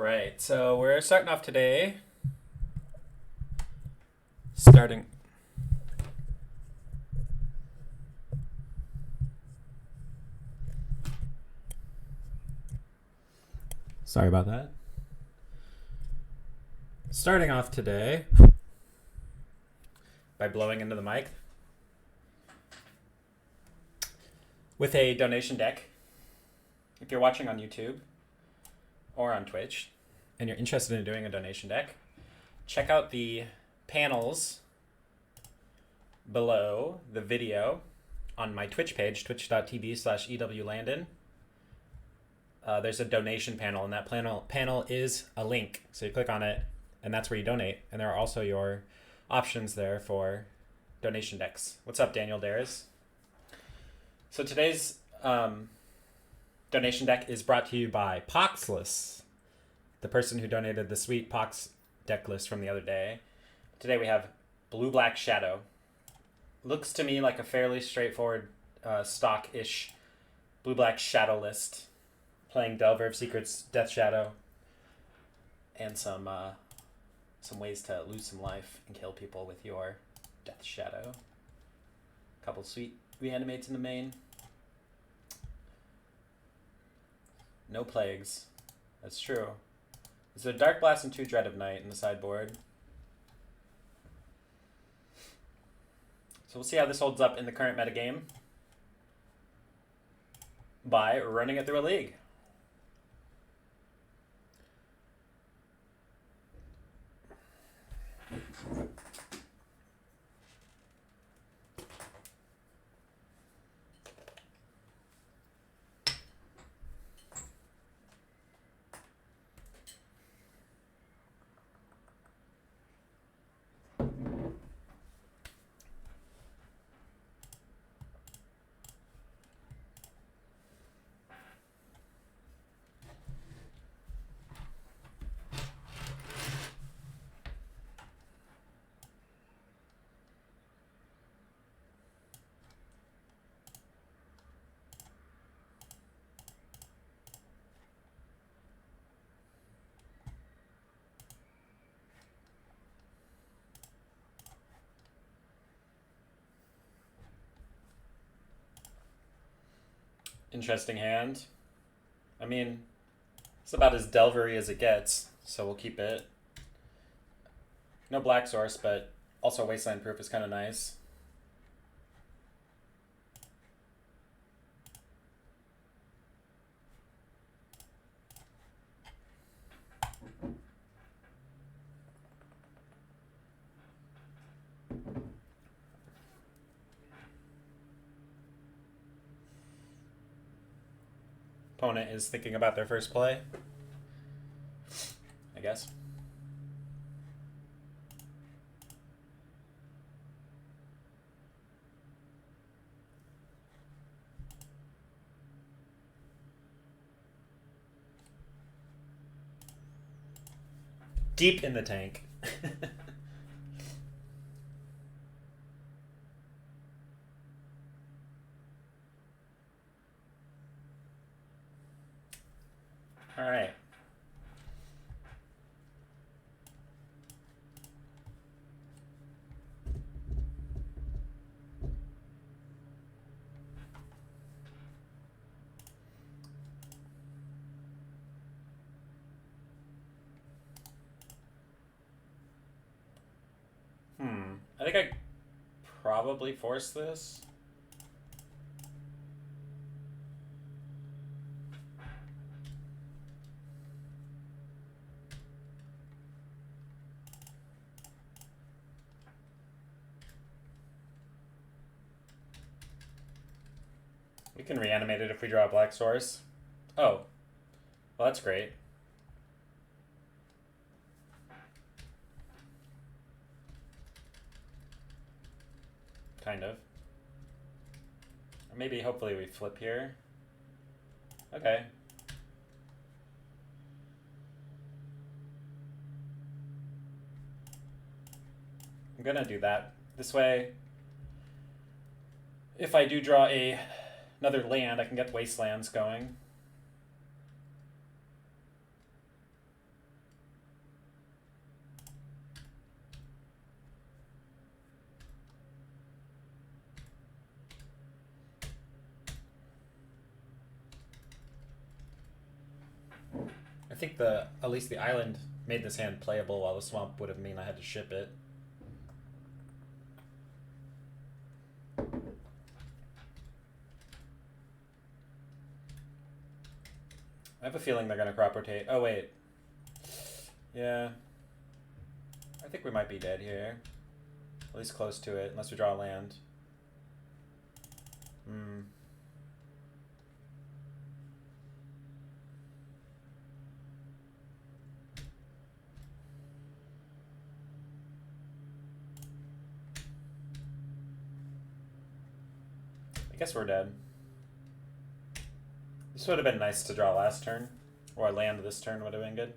right, so we're starting off today. Starting. Sorry about that. Starting off today by blowing into the mic with a donation deck. If you're watching on YouTube or on Twitch and you're interested in doing a donation deck, check out the panels below the video on my Twitch page, twitch.tv/Ewlandon. There's a donation panel, and that panel is a link. So you click on it, and that's where you donate. And there are also your options there for donation decks. What's up, Daniel Dares? So today's donation deck is brought to you by Poxlas, the person who donated the sweet Pox deck list from the other day. Today we have Blue-Black Shadow. Looks to me like a fairly straightforward stock-ish Blue-Black Shadow list, playing Delver of Secrets, Death Shadow, and some ways to lose some life and kill people with your Death Shadow. A couple sweet reanimates in the main. No plagues. That's true. There's a Dark Blast and 2 Dread of Night in the sideboard. So we'll see how this holds up in the current metagame by running it through a league. Interesting hand. I mean, it's about as Delvery as it gets, so we'll keep it. No black source, but also Wasteland Proof is kind of nice. Opponent is thinking about their first play, I guess. Deep in the tank. All right. I think I probably force this. We can reanimate it if we draw a black source. Oh. Well, that's great. Kind of. Or maybe, hopefully, we flip here. Okay. I'm gonna do that. This way, if I do draw another land, I can get Wastelands going. I think at least the island made this hand playable, while the swamp would have mean I had to ship it. I have a feeling they're gonna crop rotate. Oh wait. Yeah. I think we might be dead here. At least close to it, unless we draw a land. I guess we're dead. This would have been nice to draw last turn. Or land this turn would have been good.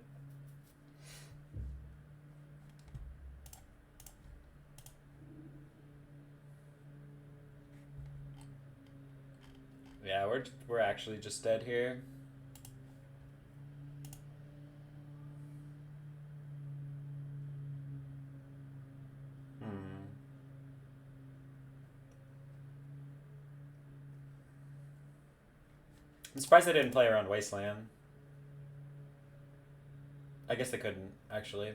Yeah, we're actually just dead here. I'm surprised they didn't play around Wasteland. I guess they couldn't, actually.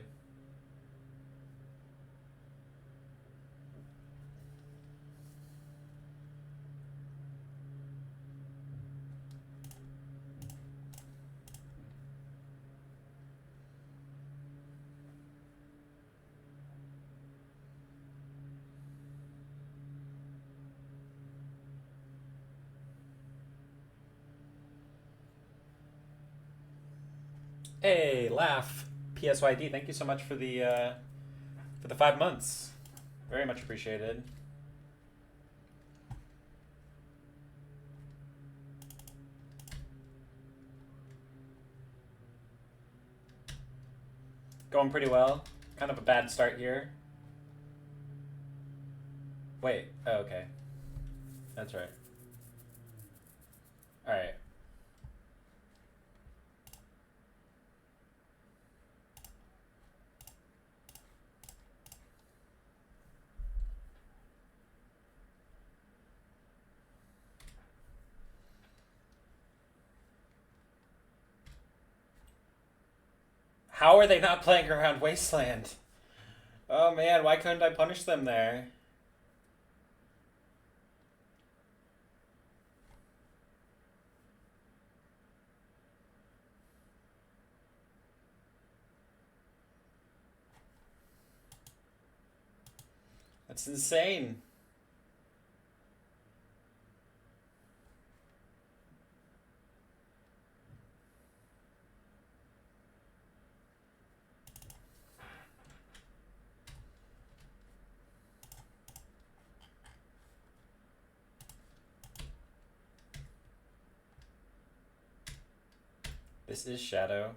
Hey, Laugh, PSYD, thank you so much for the 5 months. Very much appreciated. Going pretty well. Kind of a bad start here. Wait, oh, okay. That's right. Alright. How are they not playing around Wasteland? Oh man, why couldn't I punish them there? That's insane. This is Shadow.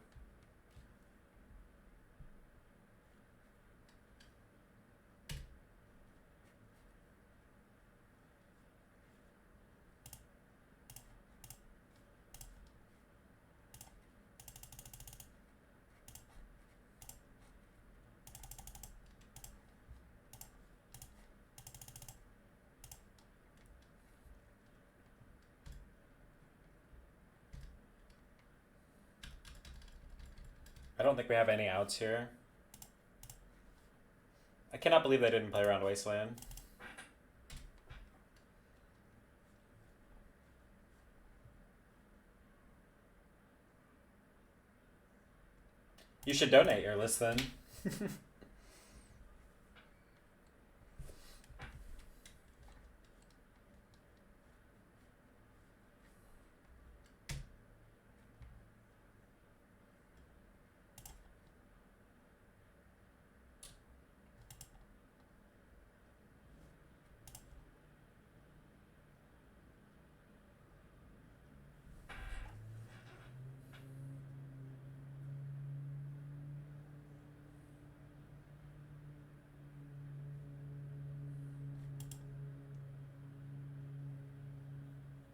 I don't think we have any outs here. I cannot believe they didn't play around Wasteland. You should donate your list then.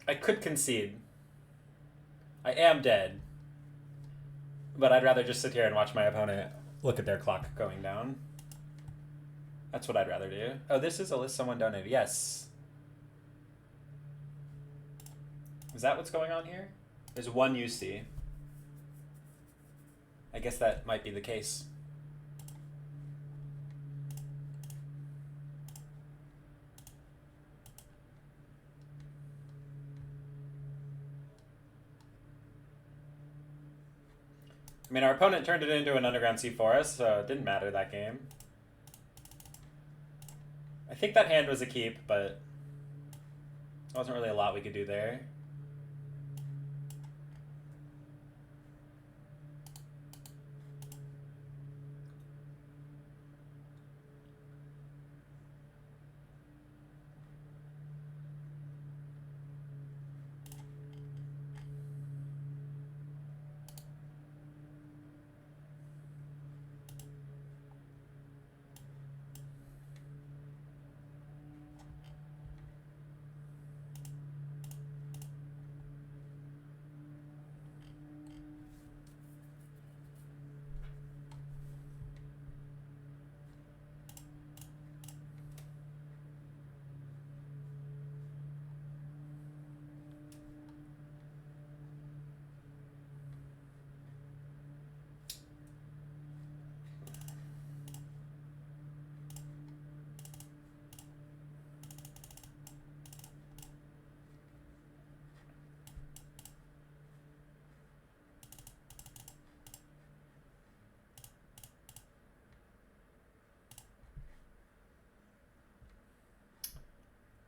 I could concede. I am dead. But I'd rather just sit here and watch my opponent look at their clock going down. That's what I'd rather do. Oh, this is a list someone donated. Yes. Is that what's going on here? There's one UC. I guess that might be the case. I mean, our opponent turned it into an underground sea forest, so it didn't matter that game. I think that hand was a keep, but there wasn't really a lot we could do there.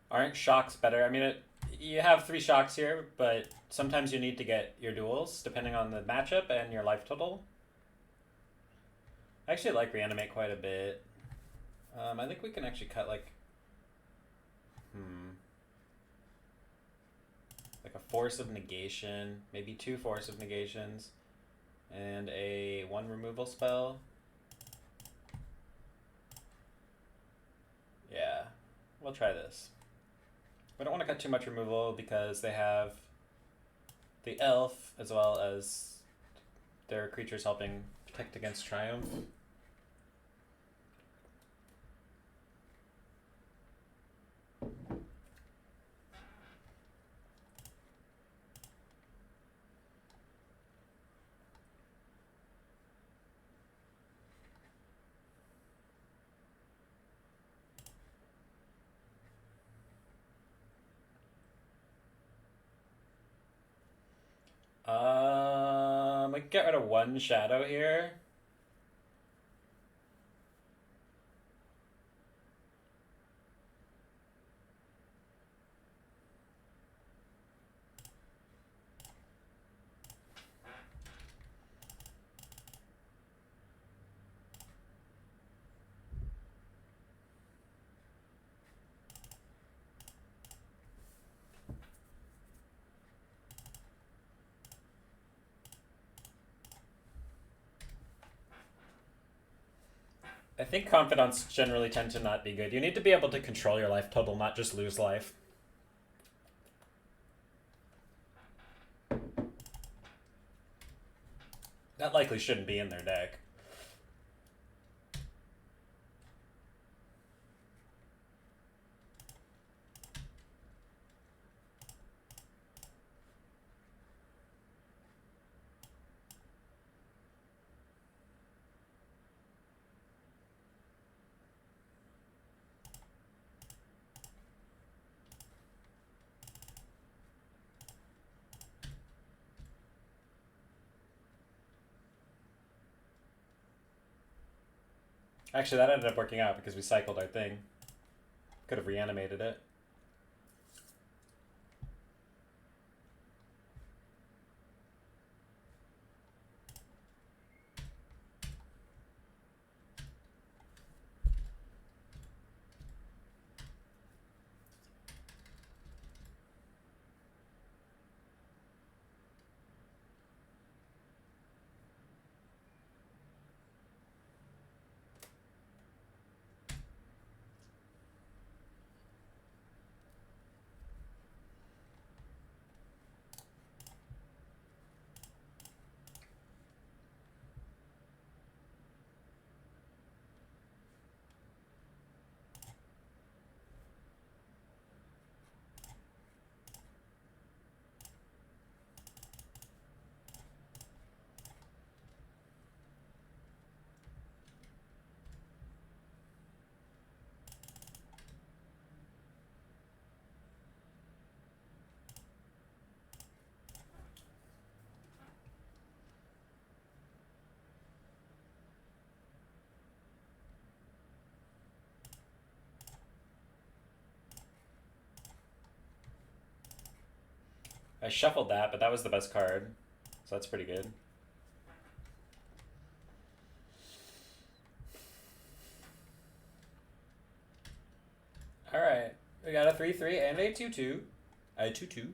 Aren't shocks better? I mean, you have 3 shocks here, but sometimes you need to get your duels, depending on the matchup and your life total. I actually like reanimate quite a bit. I think we can actually cut like... like a force of negation, maybe 2 force of negations, and a 1 removal spell. Yeah, we'll try this. We don't want to cut too much removal because they have the elf as well as their creatures helping protect against Triumph. I can get rid of 1 shadow here. I think confidants generally tend to not be good. You need to be able to control your life total, not just lose life. That likely shouldn't be in their deck. Actually, that ended up working out because we cycled our thing. Could have reanimated it. I shuffled that, but that was the best card. So that's pretty good. Alright. We got a 3-3 and a 2-2. A 2-2.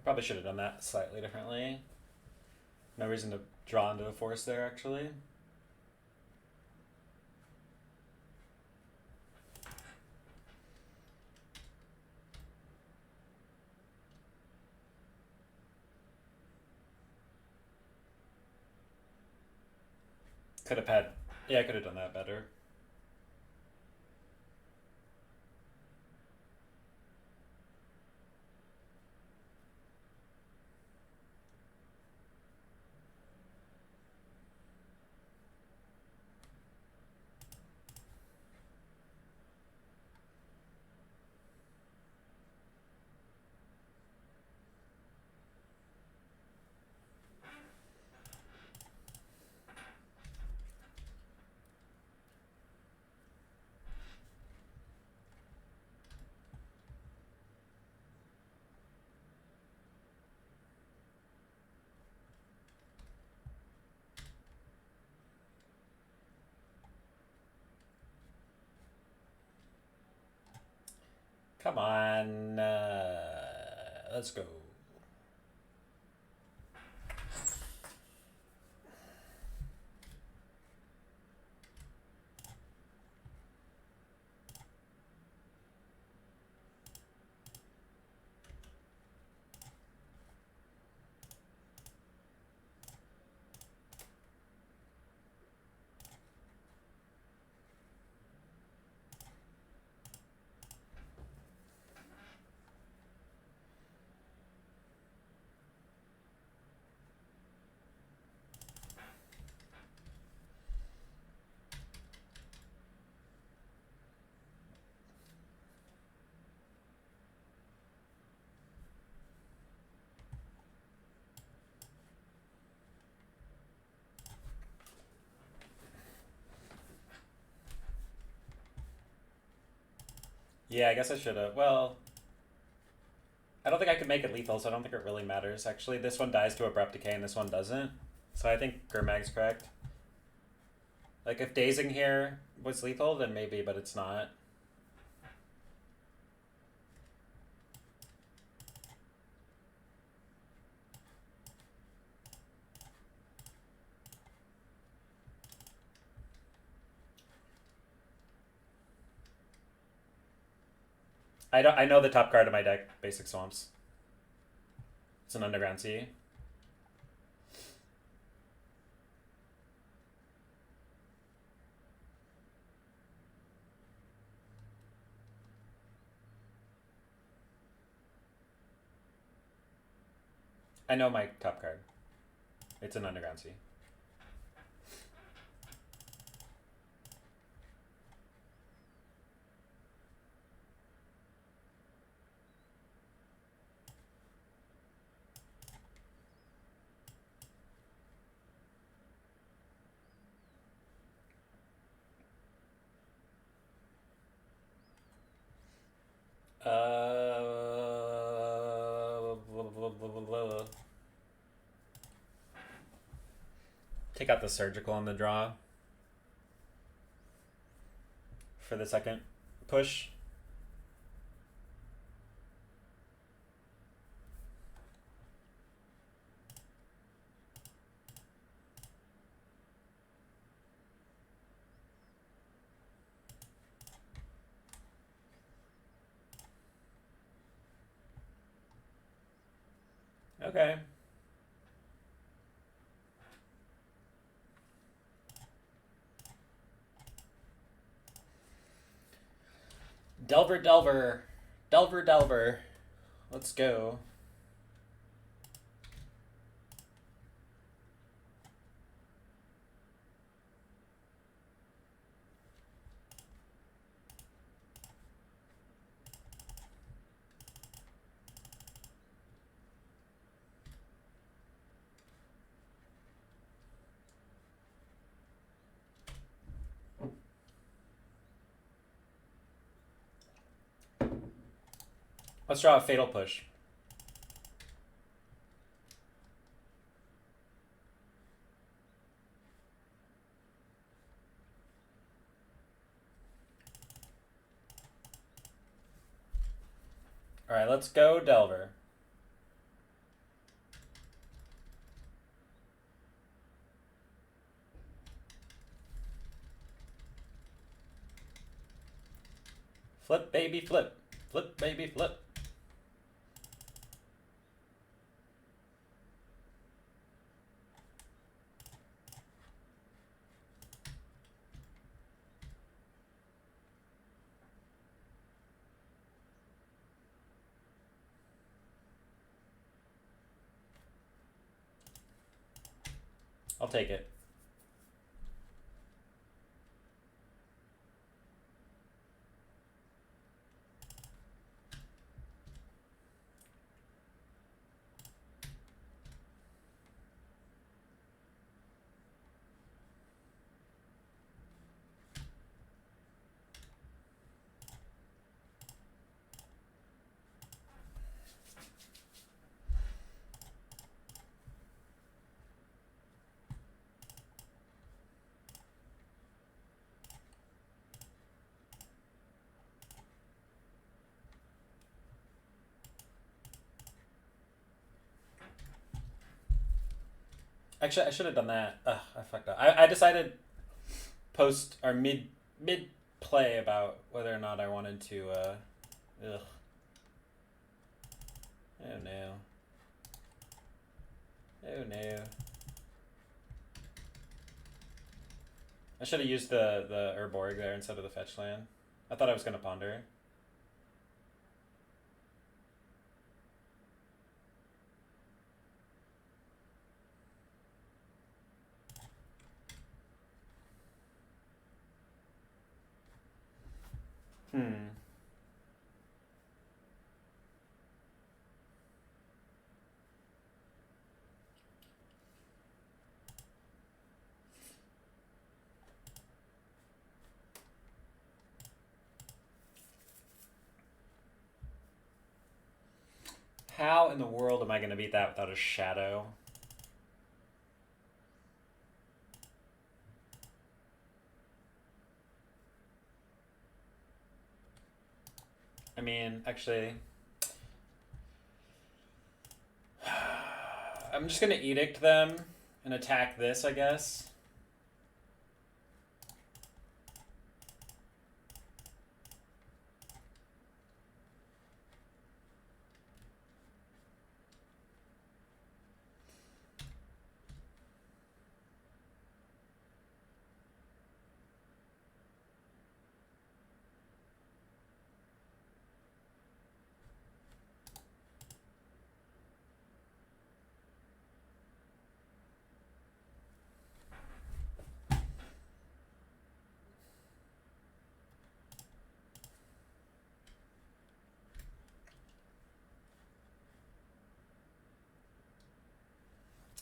Probably should have done that slightly differently. No reason to draw into a force there, actually. Could have had... Yeah, I could have done that better. Come on. Let's go. Yeah, I guess I should have. Well, I don't think I could make it lethal, so I don't think it really matters. Actually, this one dies to Abrupt Decay and this one doesn't. So I think Gurmag's correct. Like, if Dazing here was lethal, then maybe, but it's not. I know the top card of my deck, Basic Swamps. It's an Underground Sea. I know my top card. It's an Underground Sea. Take out the Surgical on the draw for the second push. Okay. Delver, Delver. Delver, Delver. Let's go. Let's draw a Fatal Push. Alright, let's go Delver. Flip, baby, flip. Flip, baby, flip. I'll take it. Actually, I should have done that. Ugh, I fucked up. I decided post or mid play about whether or not I wanted to. Ugh. Oh no. Oh no. I should have used the Urborg there instead of the fetch land. I thought I was gonna ponder. How in the world am I gonna beat that without a shadow? I mean, actually, I'm just gonna edict them and attack this, I guess.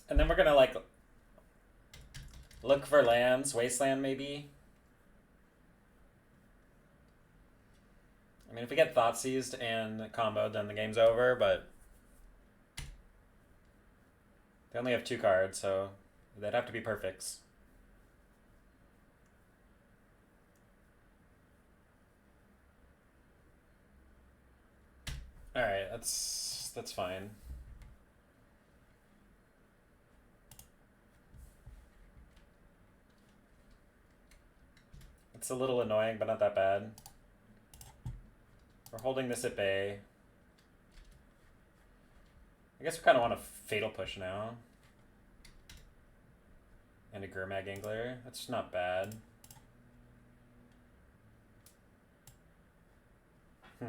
And then we're gonna like look for lands, wasteland maybe. I mean, if we get thought seized and comboed, then the game's over. But they only have 2 cards, so they'd have to be perfects. All right, that's fine. It's a little annoying, but not that bad. We're holding this at bay. I guess we kind of want a Fatal Push now. And a Gurmag Angler. That's not bad. I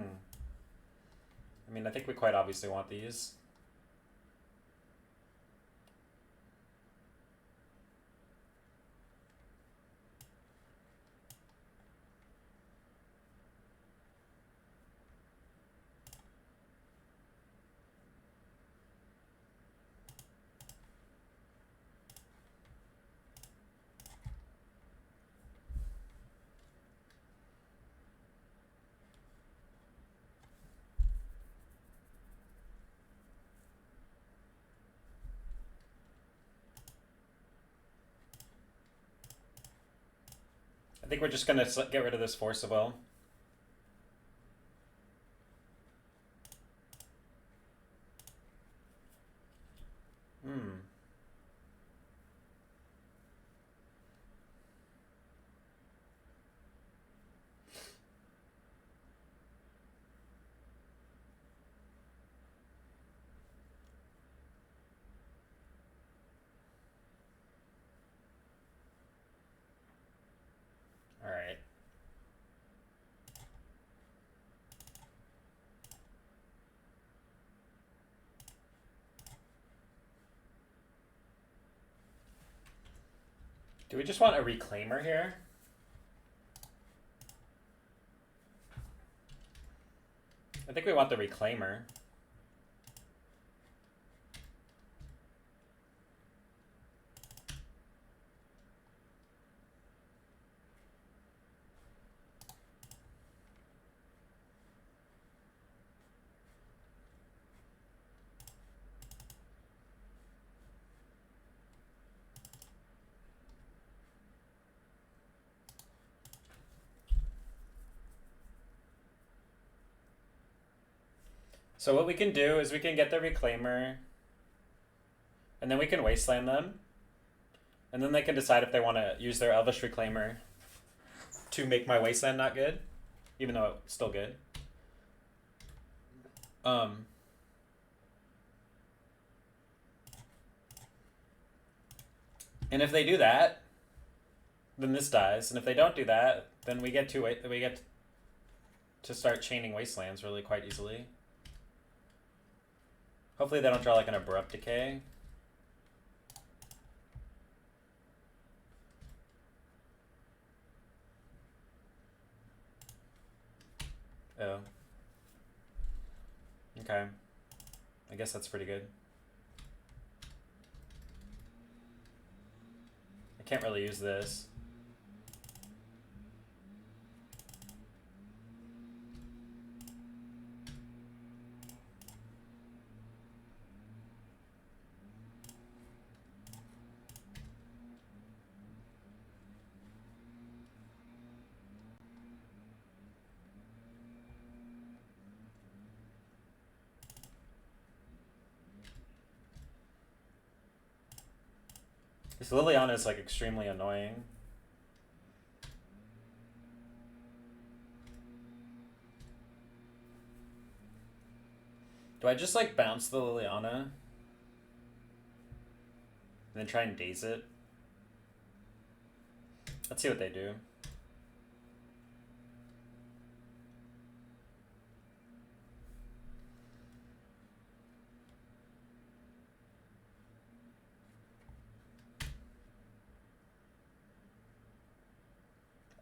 mean, I think we quite obviously want these. I think we're just going to get rid of this Force of Will. Alright. Do we just want a Reclaimer here? I think we want the Reclaimer. So what we can do is we can get the Reclaimer, and then we can Wasteland them, and then they can decide if they want to use their Elvish Reclaimer to make my Wasteland not good, even though it's still good. And if they do that, then this dies, and if they don't do that, then we get to start chaining Wastelands really quite easily. Hopefully they don't draw like an Abrupt Decay. Oh. Okay. I guess that's pretty good. I can't really use this. This Liliana is like extremely annoying. Do I just like bounce the Liliana and then try and daze it? Let's see what they do.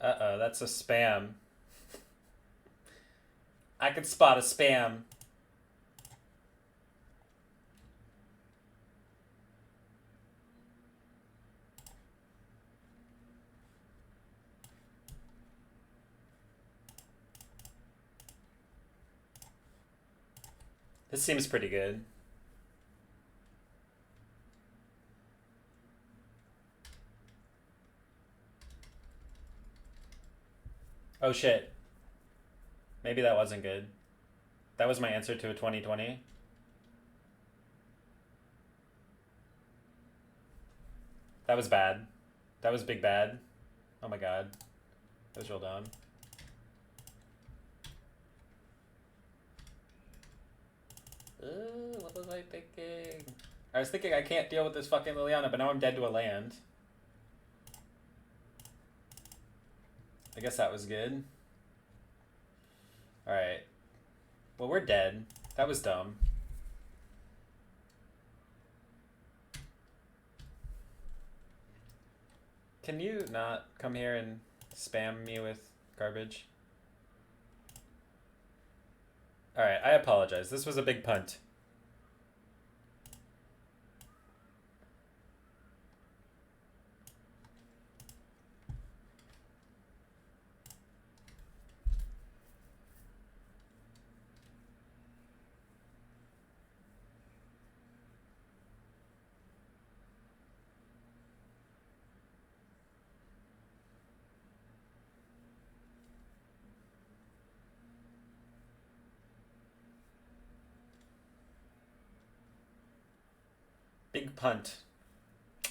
Uh-oh, that's a spam. I could spot a spam. This seems pretty good. Oh shit. Maybe that wasn't good. That was my answer to a 2020. That was bad. That was big bad. Oh my god. That was real dumb. What was I thinking? I was thinking I can't deal with this fucking Liliana, but now I'm dead to a land. I guess that was good. Alright. Well, we're dead. That was dumb. Can you not come here and spam me with garbage? Alright, I apologize. This was a big punt. Big punt. I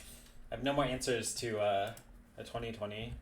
have no more answers to a 2020.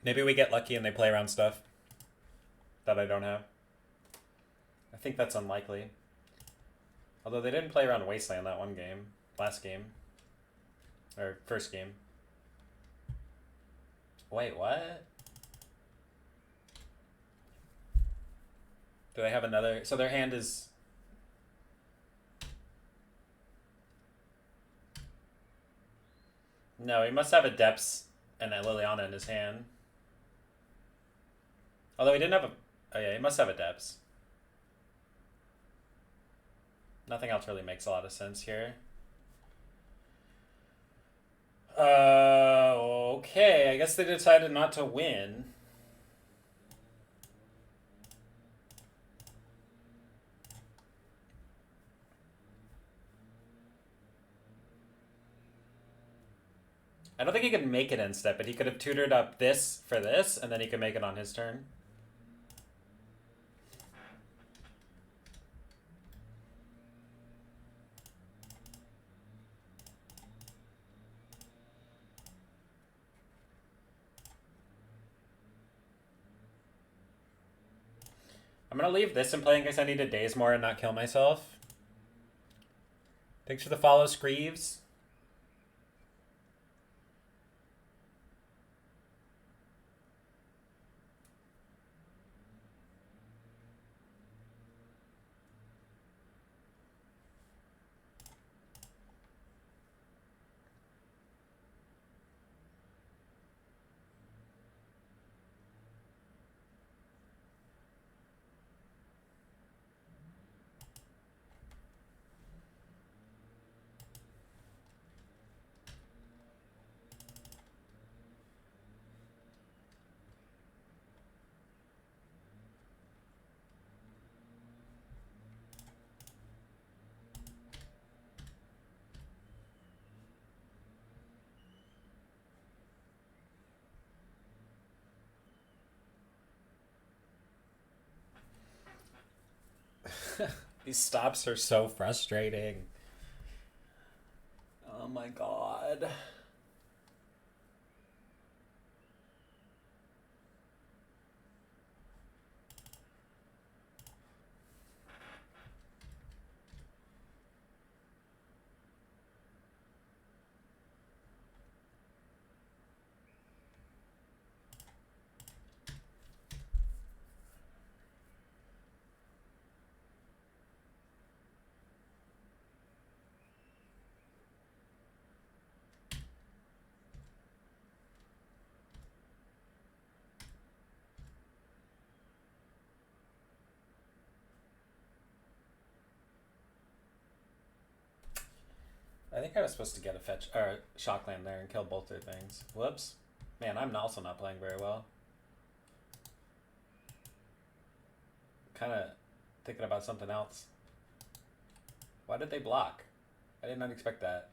Maybe we get lucky and they play around stuff that I don't have. I think that's unlikely. Although they didn't play around Wasteland that one game. Last game. Or first game. Wait, what? Do they have another? So their hand is... No, he must have a Depths and a Liliana in his hand. Although he didn't have a... Oh yeah, he must have a Depths. Nothing else really makes a lot of sense here. Okay, I guess they decided not to win. I don't think he could make it in step, but he could have tutored up this for this, and then he could make it on his turn. I'm gonna leave this in play in case I need to daze more and not kill myself. Thanks for the follow, Screeves. These stops are so frustrating. Oh my god. I think I was supposed to get a fetch or a shock land there and kill both their things. Whoops. Man, I'm also not playing very well. Kind of thinking about something else. Why did they block? I did not expect that.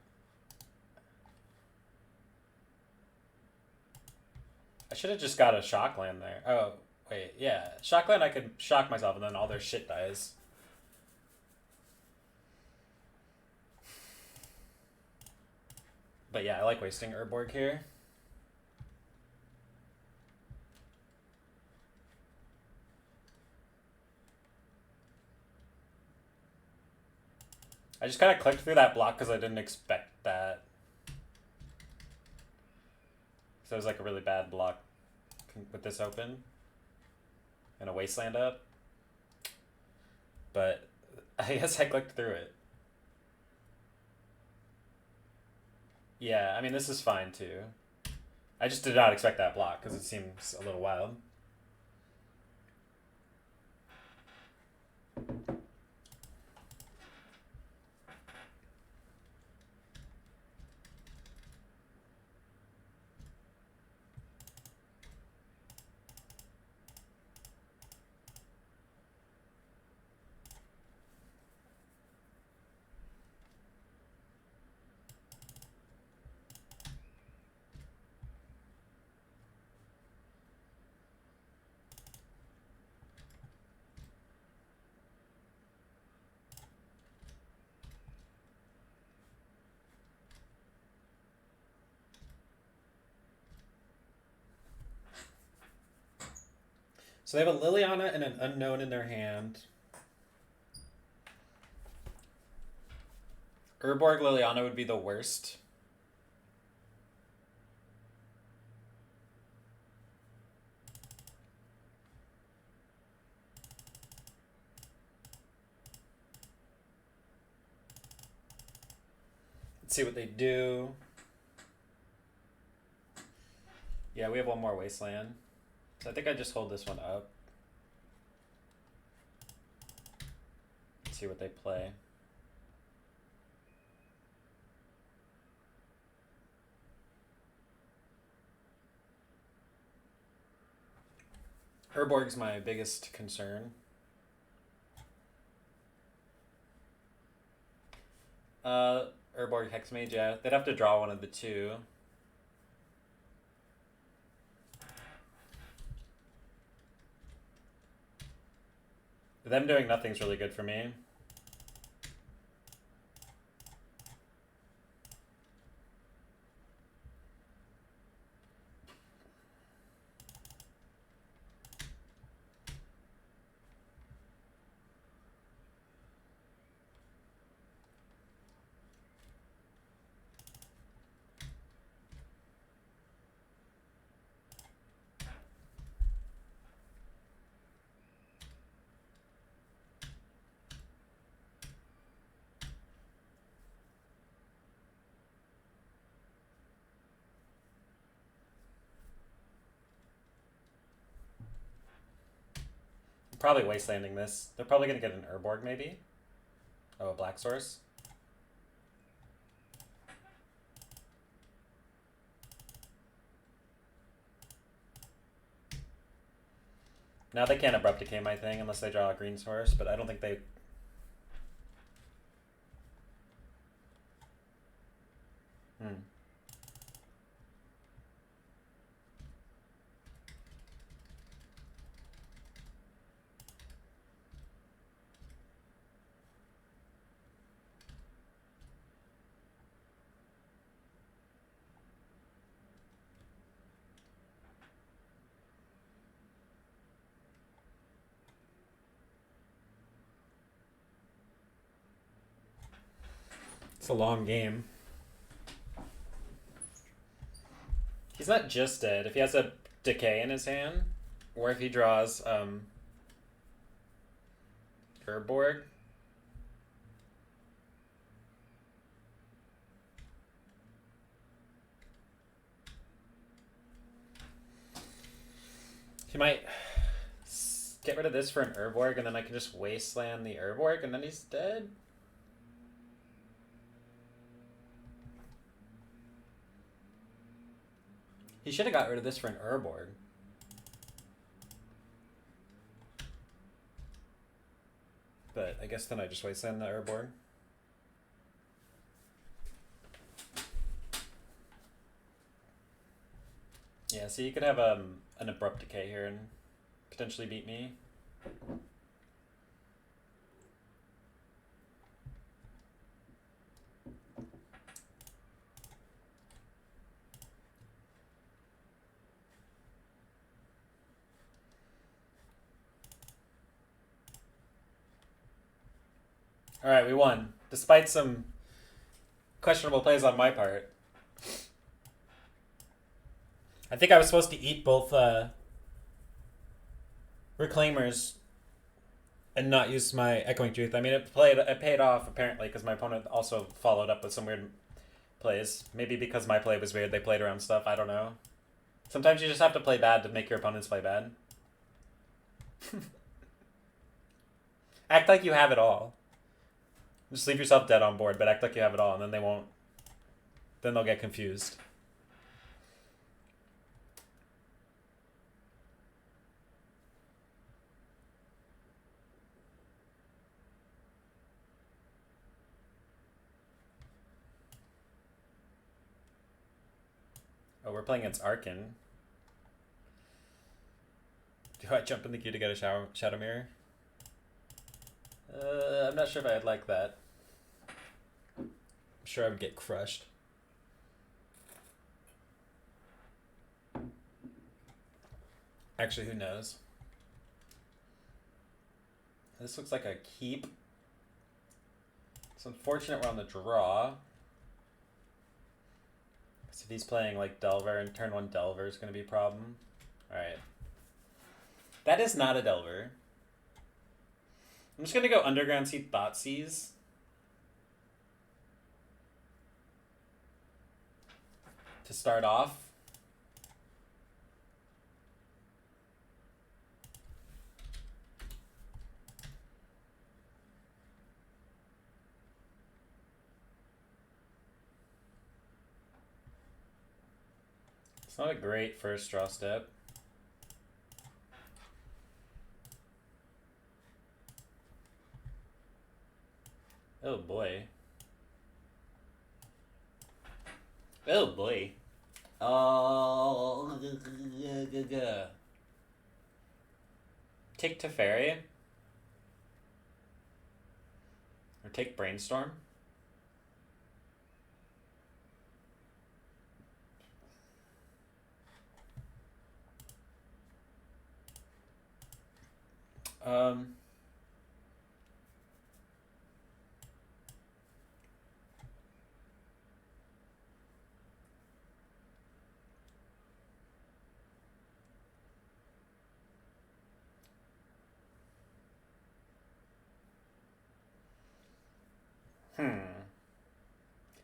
I should have just got a shock land there. Oh, wait, yeah. Shock land, I could shock myself and then all their shit dies. But yeah, I like wasting Urborg here. I just kind of clicked through that block because I didn't expect that. So it was like a really bad block with this open. And a wasteland up. But I guess I clicked through it. Yeah, I mean, this is fine too. I just did not expect that block because it seems a little wild. So they have a Liliana and an unknown in their hand. Urborg Liliana would be the worst. Let's see what they do. Yeah, we have one more wasteland. So I think I just hold this one up. See what they play. Urborg's my biggest concern. Urborg Hexmage, yeah. They'd have to draw one of the two. Them doing nothing's really good for me. Probably wastelanding this. They're probably going to get an Urborg, maybe? Oh, a black source? Now they can't Abrupt Decay my thing unless they draw a green source, but I don't think they... It's a long game. He's not just dead. If he has a Decay in his hand, or if he draws Urborg. He might get rid of this for an Urborg, and then I can just wasteland the Urborg, and then he's dead. He should have got rid of this for an Urborg. But I guess then I just waste in the Urborg. Yeah, so you could have an Abrupt Decay here and potentially beat me. Alright, we won. Despite some questionable plays on my part. I think I was supposed to eat both Reclaimers and not use my Echoing Truth. I mean, it paid off, apparently, because my opponent also followed up with some weird plays. Maybe because my play was weird, they played around stuff. I don't know. Sometimes you just have to play bad to make your opponents play bad. Act like you have it all. Just leave yourself dead on board, but act like you have it all, and then they won't. Then they'll get confused. Oh, we're playing against Arkin. Do I jump in the queue to get a Shadow Mirror? I'm not sure if I'd like that. I'm sure I would get crushed. Actually, who knows? This looks like a keep. It's unfortunate we're on the draw. So if he's playing like Delver and turn 1 Delver is going to be a problem. Alright. That is not a Delver. I'm just going to go Underground Seed Thoughtseize. To start off. It's not a great first draw step. Oh boy. Oh boy. Oh. Take Teferi? Or take Brainstorm?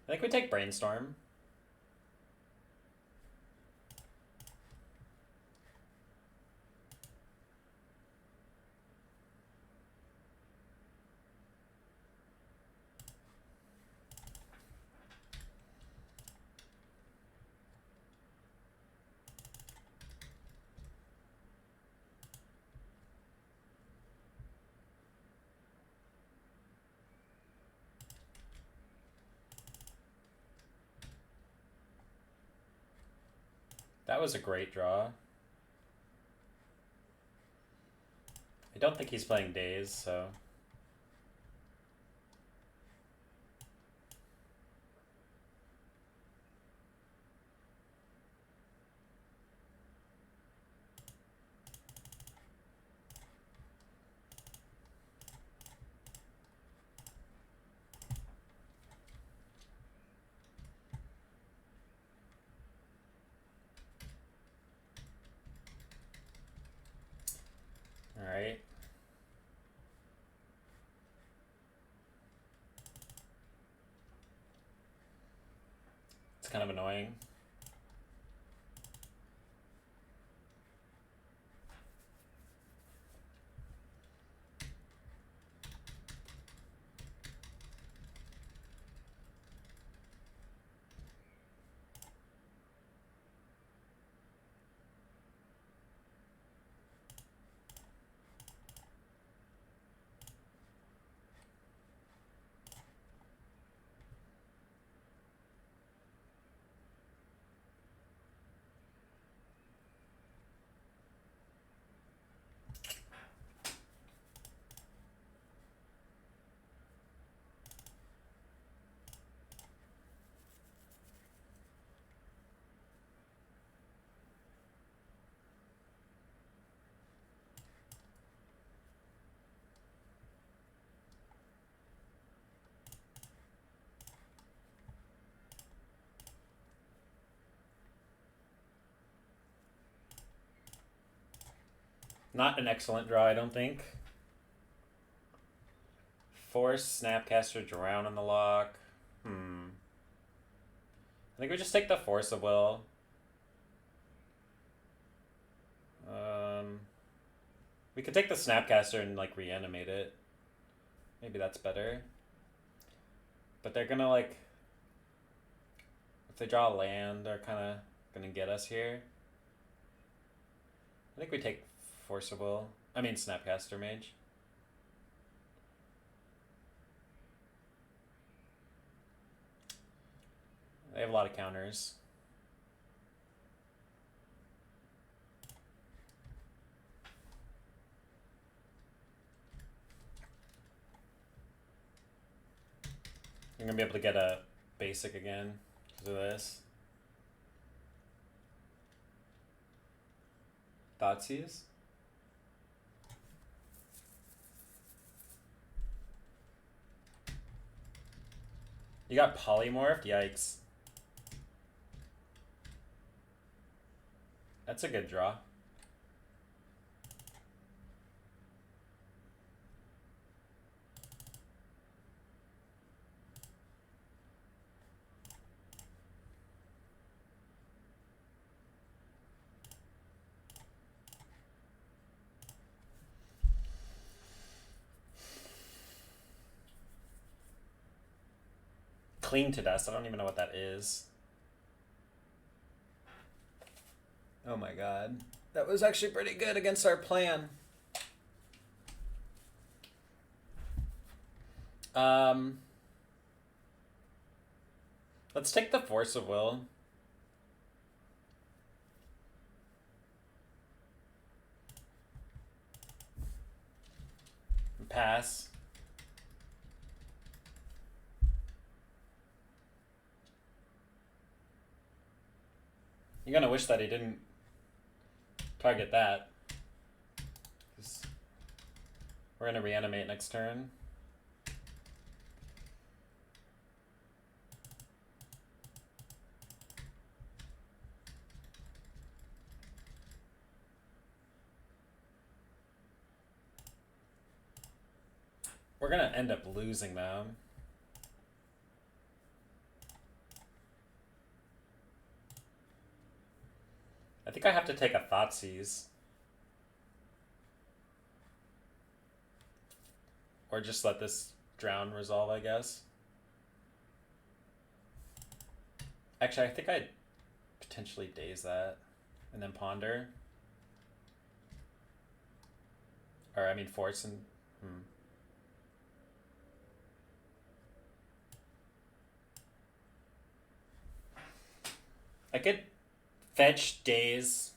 I think we take Brainstorm. That was a great draw. I don't think he's playing Daze, so... Alright. It's kind of annoying. Not an excellent draw, I don't think. Force, Snapcaster, Drown on the lock. I think we just take the Force of Will. We could take the Snapcaster and like reanimate it. Maybe that's better. But they're gonna like, if they draw a land, they're kind of gonna get us here. I think we take Force of Will. I mean Snapcaster Mage. They have a lot of counters. I'm gonna be able to get a basic again because of this. Thoughtseize? You got polymorphed? Yikes. That's a good draw. Cling to Dust. I don't even know what that is. Oh my god. That was actually pretty good against our plan. Let's take the Force of Will. Pass. You're gonna wish that he didn't target that. We're gonna reanimate next turn. We're gonna end up losing them. I think I have to take a Thoughtseize. Or just let this Drown resolve, I guess. Actually, I think I'd potentially daze that. And then Ponder. Or, I mean, Force and... I could fetch, daze,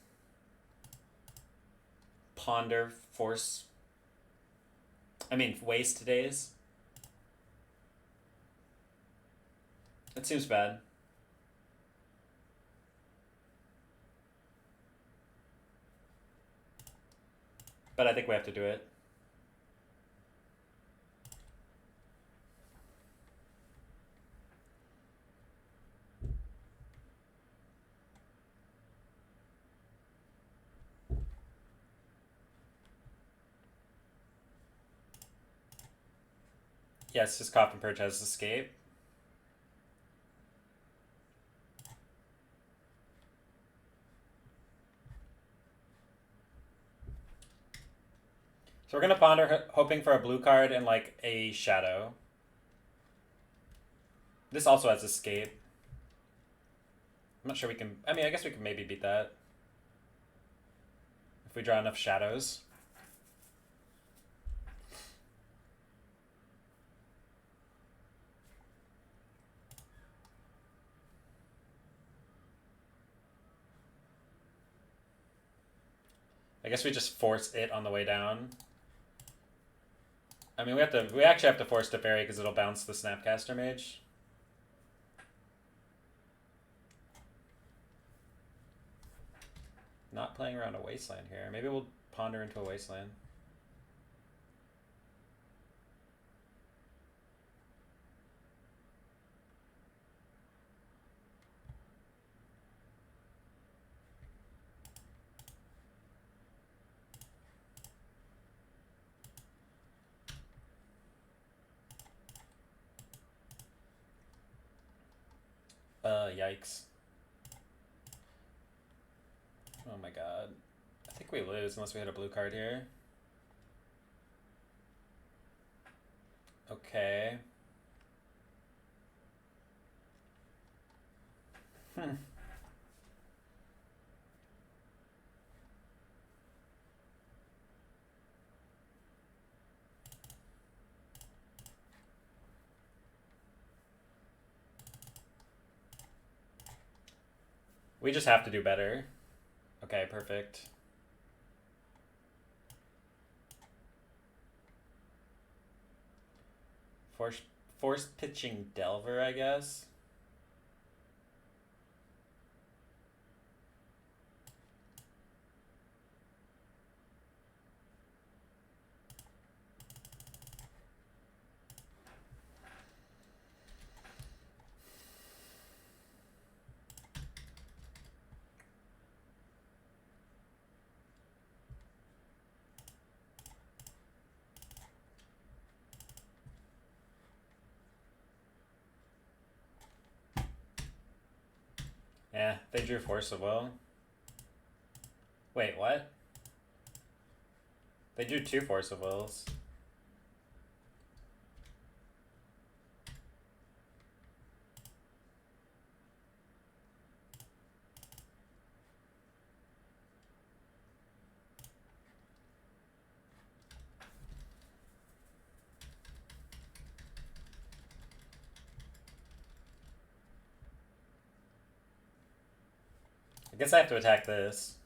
Ponder, Force... I mean, waste days. That seems bad. But I think we have to do it. Yes, his Coffin Purge has escape. So we're going to Ponder, hoping for a blue card and like a shadow. This also has escape. I'm not sure we can... I mean, I guess we can maybe beat that. If we draw enough shadows. I guess we just force it on the way down. I mean, we actually have to force Teferi because it'll bounce the Snapcaster Mage. Not playing around a Wasteland here. Maybe we'll Ponder into a Wasteland. Yikes. Oh my god. I think we lose unless we hit a blue card here. Okay. We just have to do better. Okay, perfect. Force pitching Delver, I guess. Yeah, they drew Force of Will. Wait, what? They drew 2 Force of Wills. I guess I have to attack this.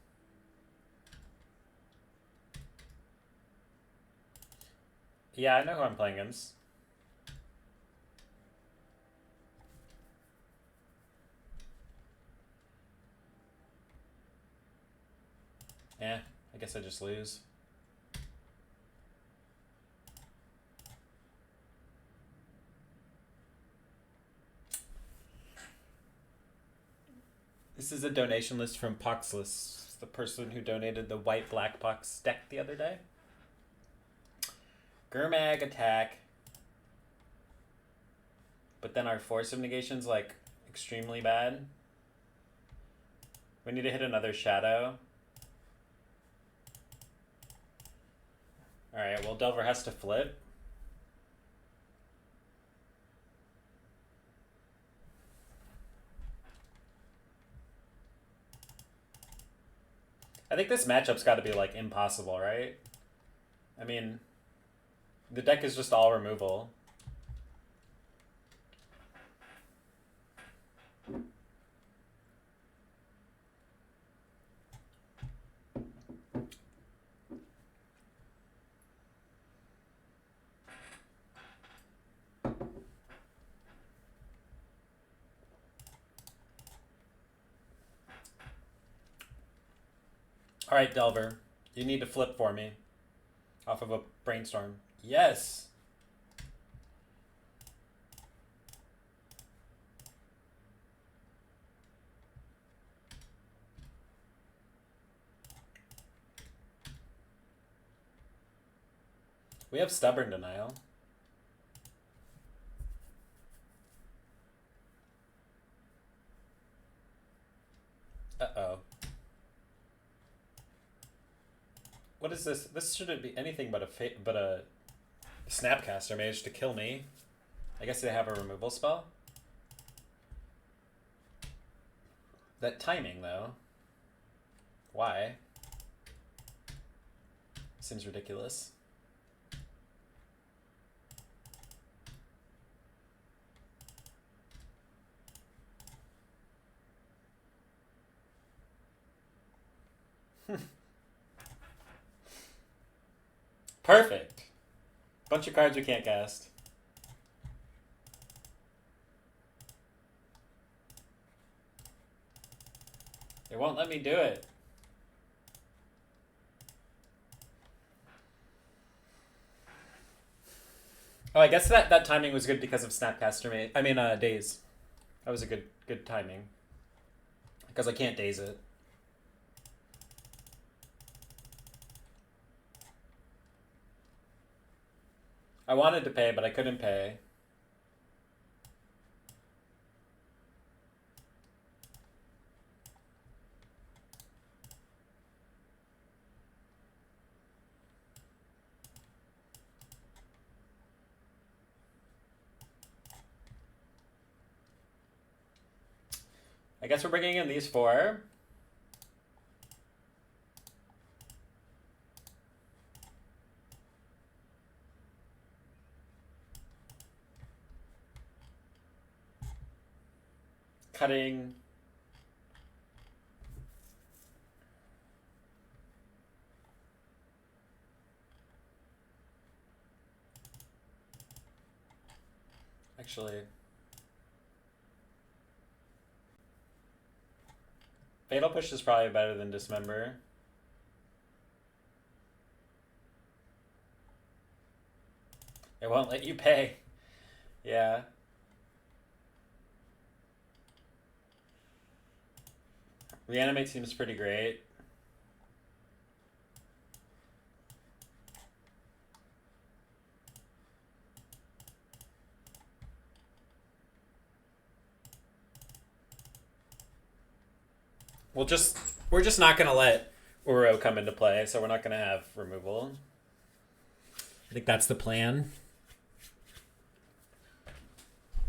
Yeah, I know who I'm playing against. Yeah, I guess I just lose. This is a donation list from Poxlas, the person who donated the white-black Pox deck the other day. Gurmag attack. But then our Force of Negation's like extremely bad. We need to hit another Shadow. Alright, well Delver has to flip. I think this matchup's got to be like impossible, right? I mean, the deck is just all removal. All right, Delver, you need to flip for me off of a brainstorm. Yes. We have Stubborn Denial. Uh-oh. What is this? This shouldn't be anything but a Snapcaster managed to kill me. I guess they have a removal spell. That timing, though. Why? Seems ridiculous. Perfect. Bunch of cards we can't cast. It won't let me do it. Oh, I guess that timing was good because of Snapcaster. Daze. That was a good timing. Because I can't daze it. I wanted to pay, but I couldn't pay. I guess we're bringing in these four. Cutting. Actually, Fatal Push is probably better than Dismember. It won't let you pay. Yeah. Reanimate seems pretty great. We're just not gonna let Uro come into play, so we're not gonna have removal. I think that's the plan.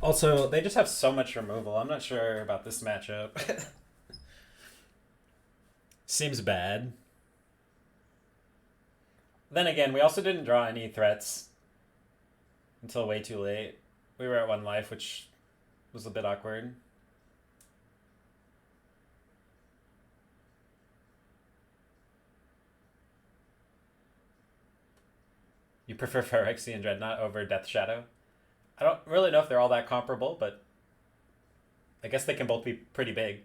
Also, they just have so much removal. I'm not sure about this matchup. Seems bad. Then again, we also didn't draw any threats until way too late. We were at 1 life, which was a bit awkward. You prefer Phyrexia and Dreadnought over Death Shadow? I don't really know if they're all that comparable, but I guess they can both be pretty big.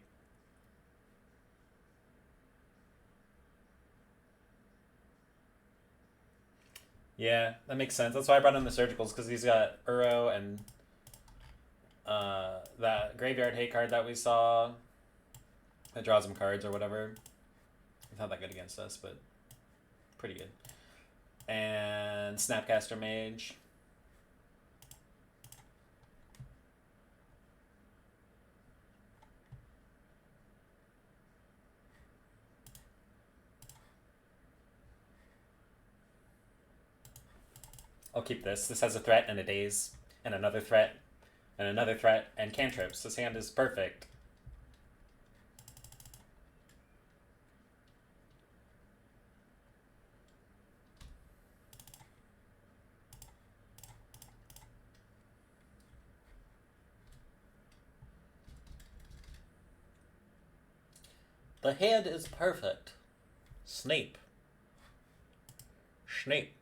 Yeah, that makes sense. That's why I brought in the Surgicals, because he's got Uro and that Graveyard Hate card that we saw. It draws him cards or whatever. It's not that good against us, but pretty good. And Snapcaster Mage. I'll keep this. This has a threat and a daze, and another threat, and another threat, and cantrips. This hand is perfect. The hand is perfect. Snape. Snape.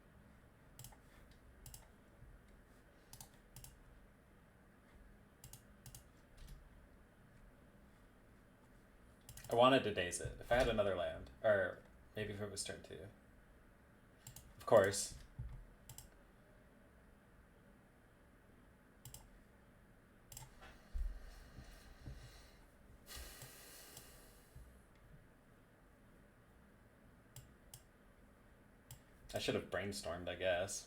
I wanted to daze it. If I had another land. Or maybe if it was turn 2. Of course. I should have brainstormed, I guess.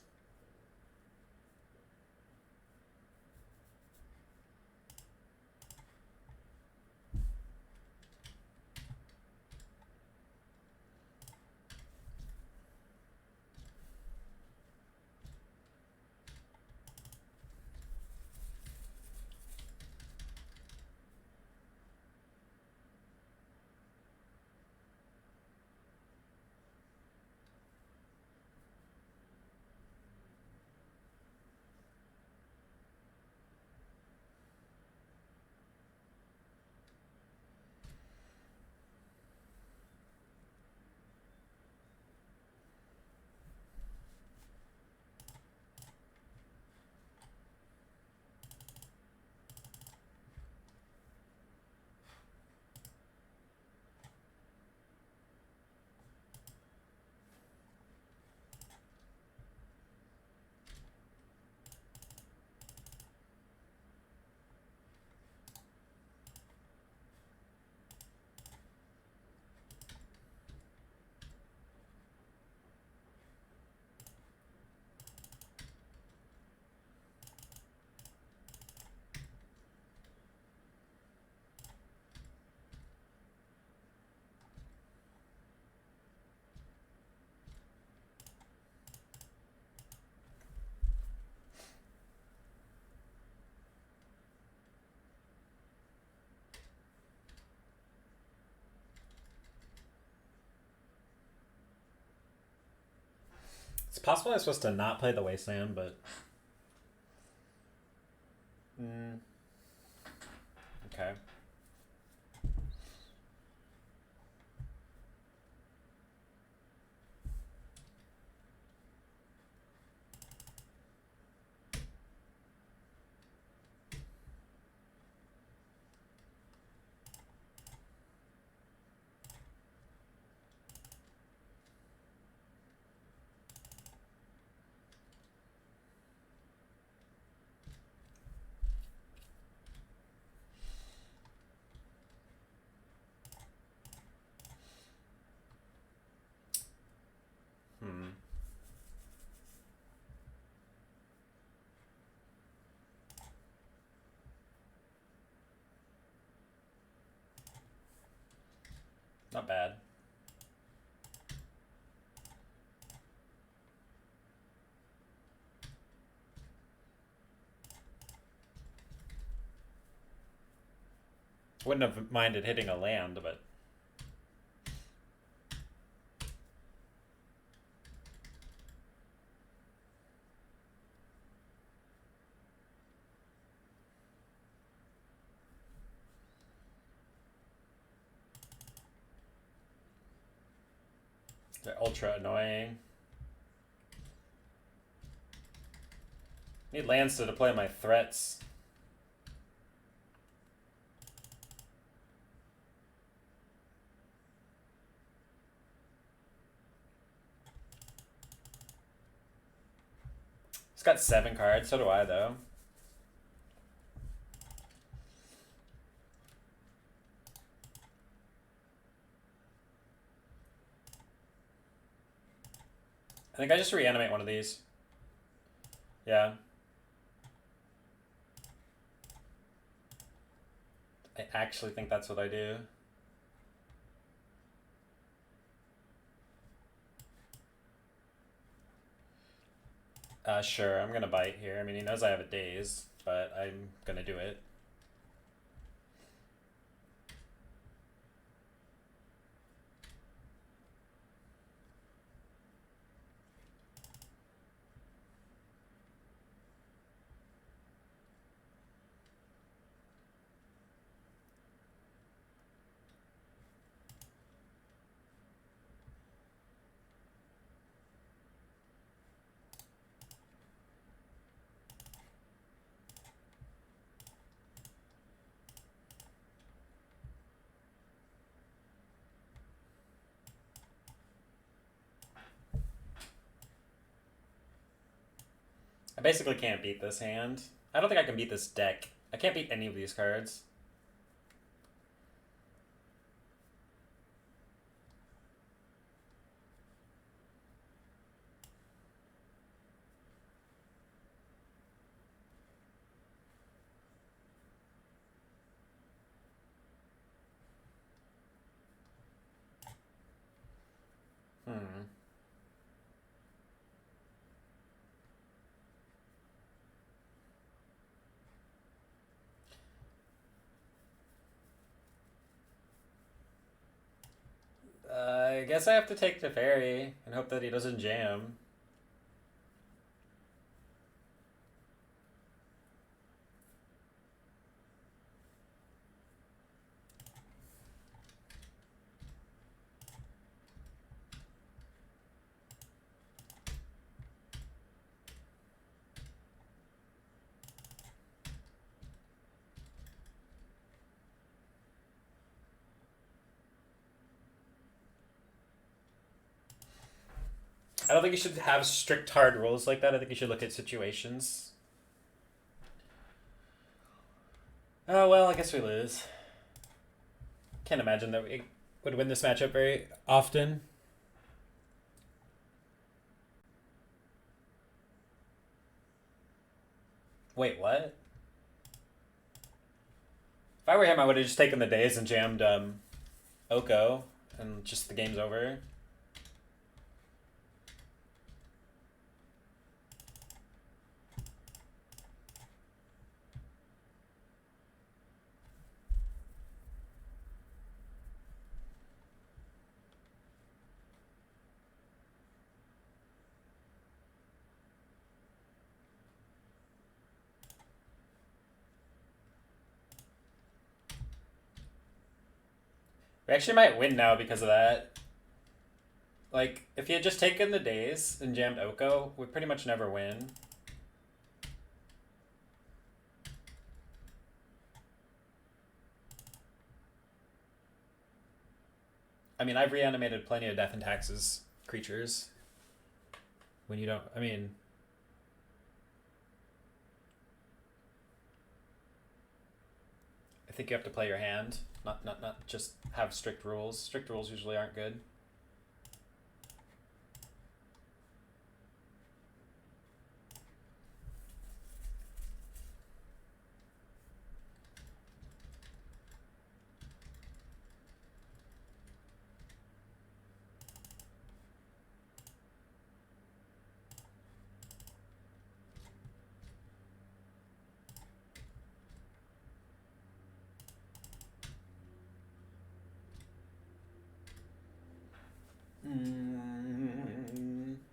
possible I was supposed to not play the Wasteland, but... Okay. Not bad. Wouldn't have minded hitting a land, but... They're ultra annoying. Need lands to deploy my threats. It's got 7 cards, so do I, though. I think I just reanimate one of these. Yeah. I actually think that's what I do. Sure, I'm gonna bite here. I mean, he knows I have a daze, but I'm gonna do it. I basically can't beat this hand. I don't think I can beat this deck. I can't beat any of these cards. I guess I have to take the fairy and hope that he doesn't jam. I don't think you should have strict hard rules like that. I think you should look at situations. Oh, well, I guess we lose. Can't imagine that we would win this matchup very often. Wait, what? If I were him, I would have just taken the days and jammed Oko, and just the game's over. We actually might win now because of that. Like, if he had just taken the days and jammed Oko, we pretty much never win. I mean, I've reanimated plenty of Death and Taxes creatures. When you don't, I mean... I think you have to play your hand, not just have strict rules. Strict rules usually aren't good.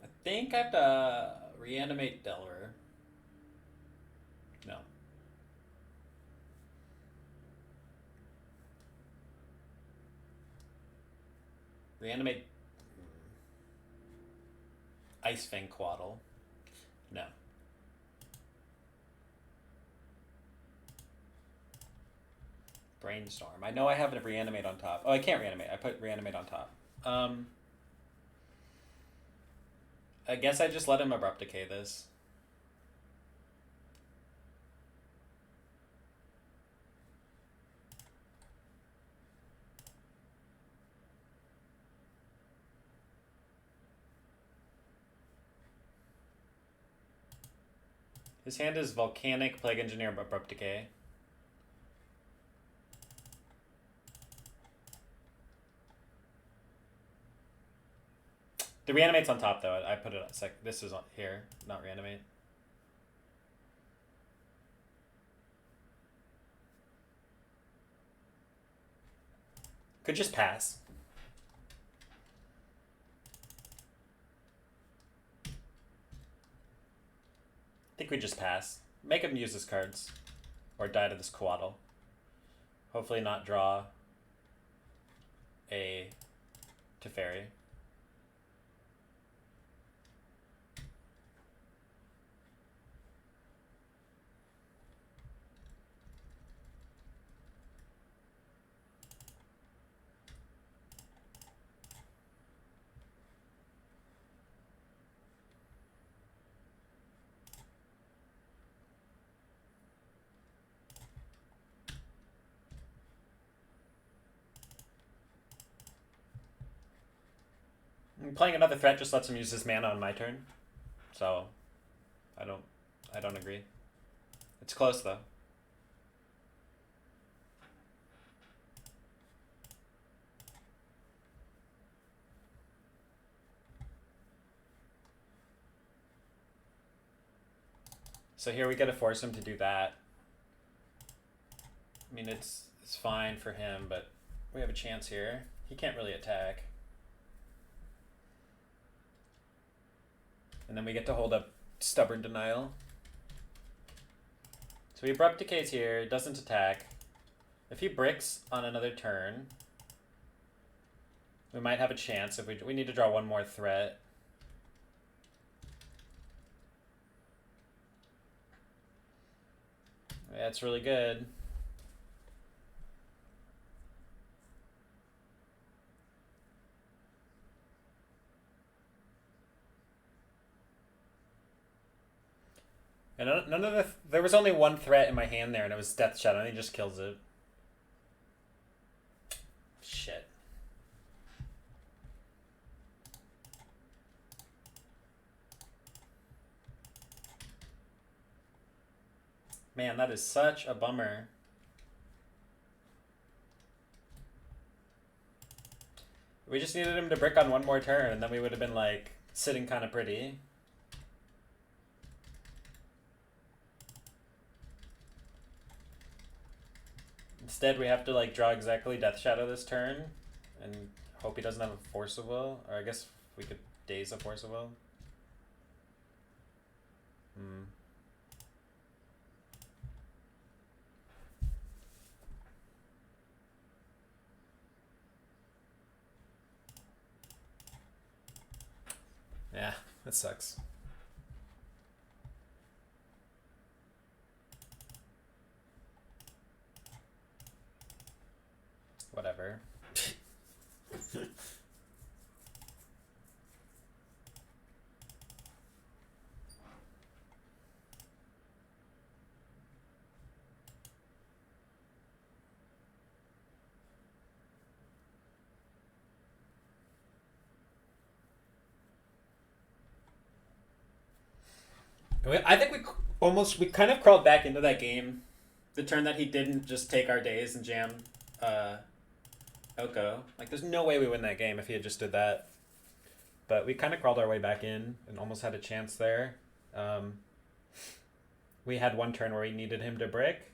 I think I have to reanimate Delver. No. Reanimate Ice Fang Quaddle. No. Brainstorm. I know I have a reanimate on top. Oh, I can't reanimate. I put reanimate on top. I guess I just let him Abrupt Decay this. His hand is Volcanic, Plague Engineer, Abrupt Decay. The reanimate's on top though. I put it on sec. This is on here, not reanimate. Could just pass. I think we just pass. Make him use his cards. Or die to this Coatl. Hopefully not draw a Teferi. Playing another threat just lets him use his mana on my turn. So I don't agree. It's close though. So here we gotta force him to do that. I mean it's fine for him, but we have a chance here. He can't really attack. And then we get to hold up Stubborn Denial. So he Abrupt Decays here, doesn't attack. If he bricks on another turn, we might have a chance. If we need to draw one more threat. That's really good. And none of the... There was only one threat in my hand there, and it was Death Shadow, and he just kills it. Shit. Man, that is such a bummer. We just needed him to brick on one more turn, and then we would have been, like, sitting kind of pretty. Instead, we have to like draw exactly Death Shadow this turn, and hope he doesn't have a Force of Will. Or I guess we could Daze a Force of Will. That sucks. Whatever. I think we kind of crawled back into that game. The turn that he didn't just take our days and jam Oko. Like, there's no way we win that game if he had just did that. But we kind of crawled our way back in and almost had a chance there. We had one turn where we needed him to brick.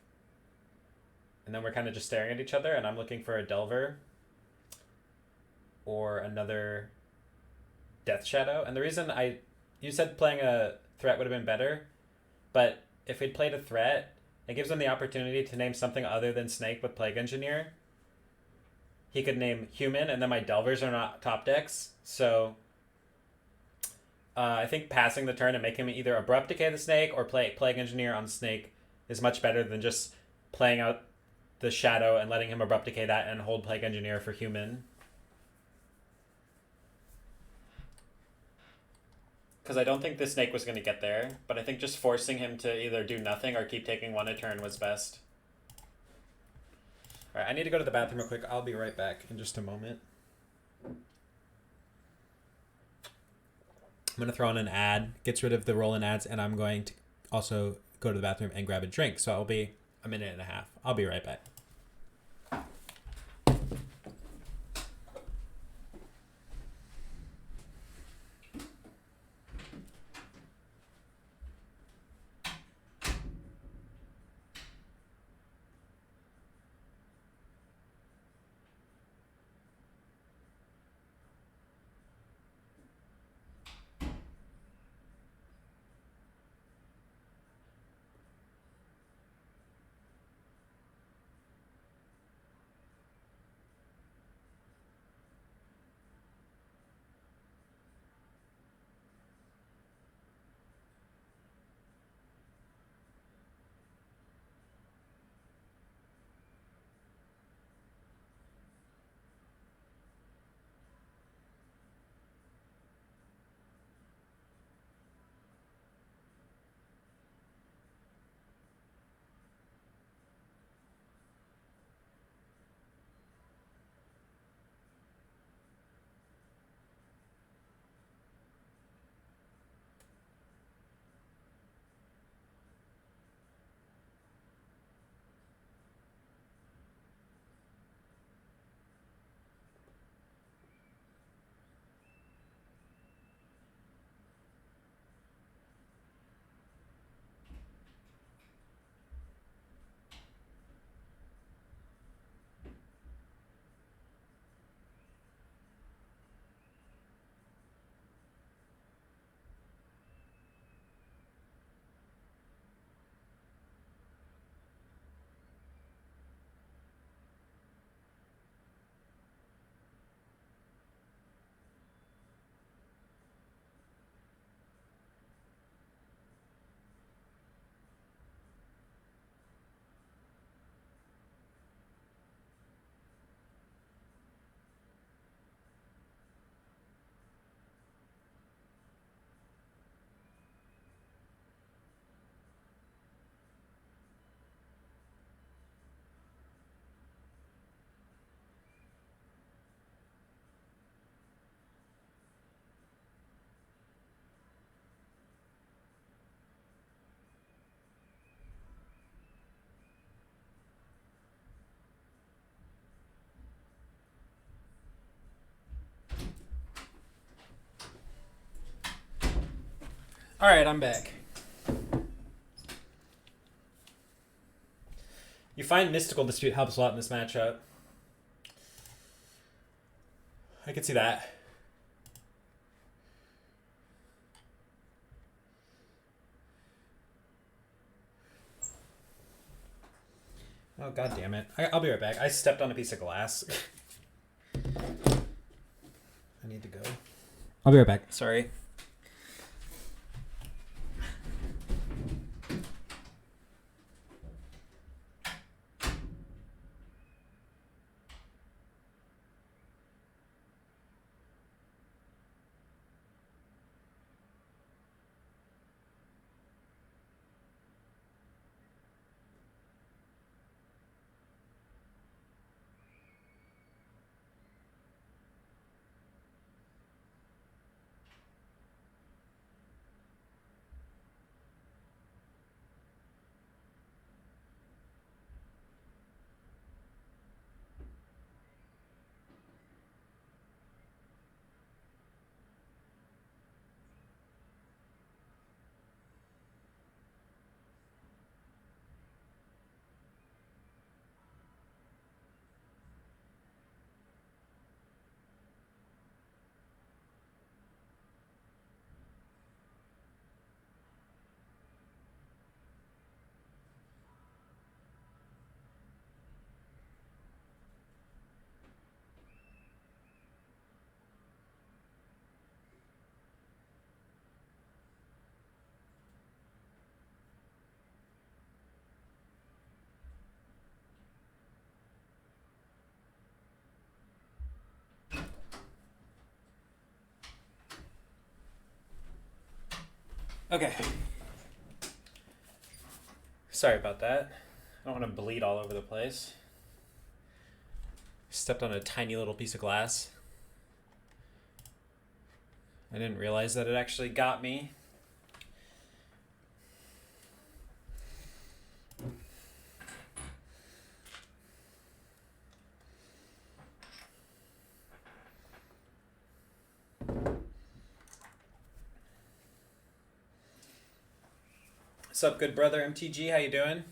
And then we're kind of just staring at each other, and I'm looking for a Delver or another Death Shadow. And the reason you said playing a threat would have been better, but if we'd played a threat, it gives him the opportunity to name something other than Snake with Plague Engineer. He could name Human, and then my Delvers are not top decks, so I think passing the turn and making him either Abrupt Decay the Snake or play Plague Engineer on Snake is much better than just playing out the Shadow and letting him Abrupt Decay that and hold Plague Engineer for Human. Because I don't think the Snake was going to get there, but I think just forcing him to either do nothing or keep taking one a turn was best. Alright, I need to go to the bathroom real quick. I'll be right back in just a moment. I'm going to throw on an ad, gets rid of the roll-in ads, and I'm going to also go to the bathroom and grab a drink. So I'll be a minute and a half. I'll be right back. Alright, I'm back. You find Mystical Dispute helps a lot in this matchup. I can see that. Oh, god damn it. I'll be right back. I stepped on a piece of glass. I need to go. I'll be right back. Sorry. Okay. Sorry about that. I don't want to bleed all over the place. Stepped on a tiny little piece of glass. I didn't realize that it actually got me. What's up, good brother MTG? How you doing?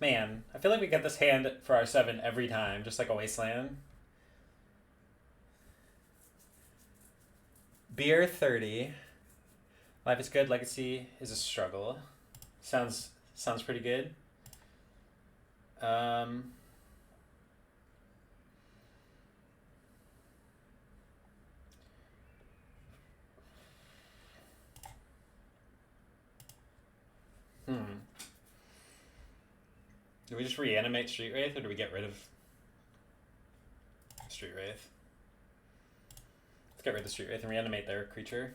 Man, I feel like we get this hand for our 7 every time, just like a Wasteland. Beer 30. Life is good, legacy is a struggle. Sounds pretty good. Do we just reanimate Street Wraith, or do we get rid of Street Wraith? Let's get rid of Street Wraith and reanimate their creature.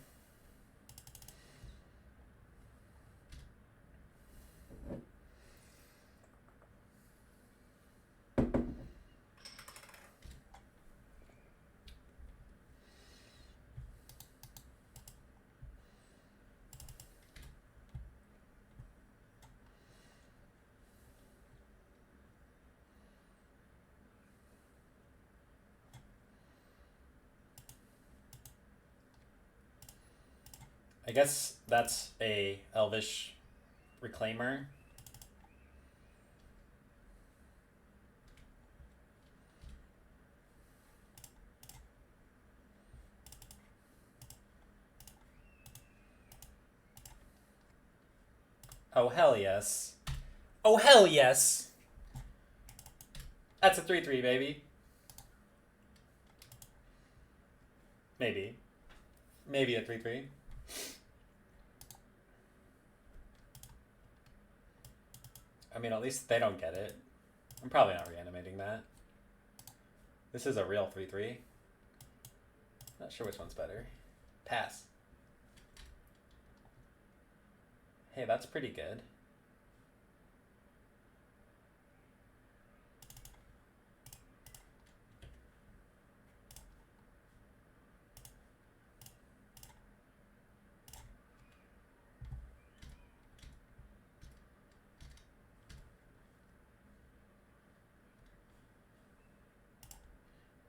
I guess that's a Elvish Reclaimer. Oh, hell yes. Oh, hell yes! That's a 3/3, baby. Maybe. Maybe a 3/3. I mean, at least they don't get it. I'm probably not reanimating that. This is a real 3/3. Not sure which one's better. Pass. Hey, that's pretty good.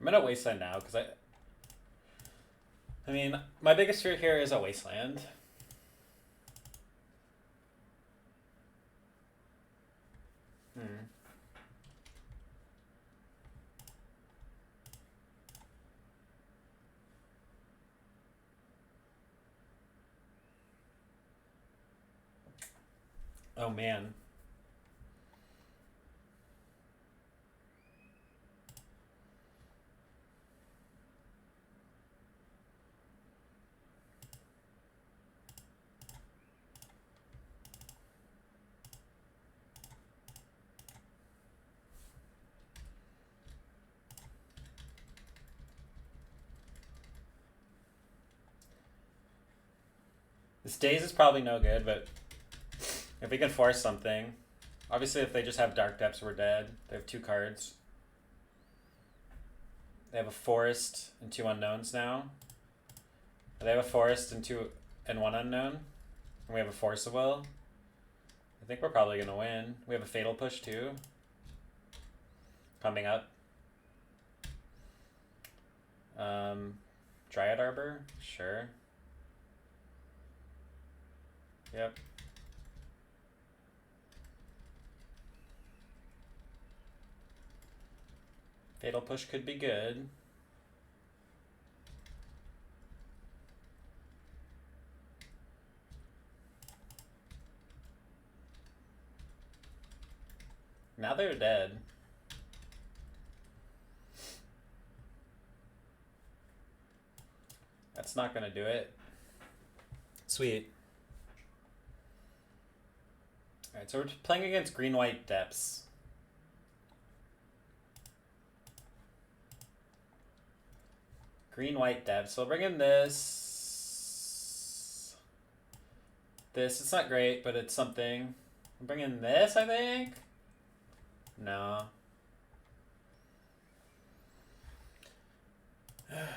I'm gonna Wasteland now, because I mean, my biggest fear here is a Wasteland. Oh, man. This Daze is probably no good, but if we can force something. Obviously, if they just have Dark Depths, we're dead. They have 2 cards. They have a Forest and 2 unknowns now. They have a Forest and 1 unknown. And we have a Force of Will. I think we're probably going to win. We have a Fatal Push, too. Coming up. Dryad Arbor? Sure. Yep. Fatal Push could be good. Now they're dead. That's not gonna do it. Sweet. Alright, so we're playing against green-white depths. Green-white dev. So we'll bring in this. This. It's not great, but it's something. We'll bring in this, I think? No.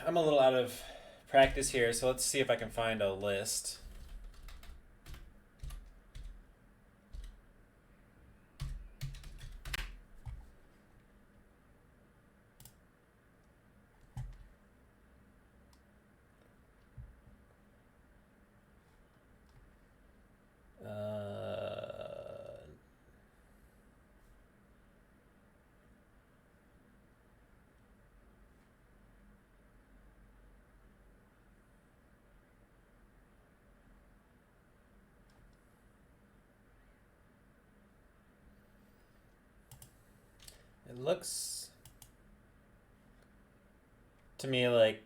I'm a little out of practice here, so let's see if I can find a list. It looks to me like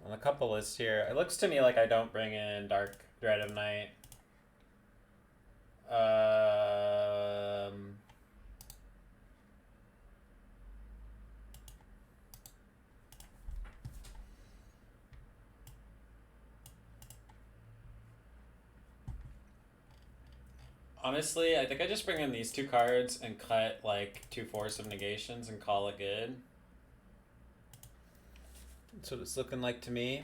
on a couple lists here, it looks to me like I don't bring in Dark Dread of Night. Honestly, I think I just bring in these two cards and cut like 2 Force of Negations and call it good. That's what it's looking like to me.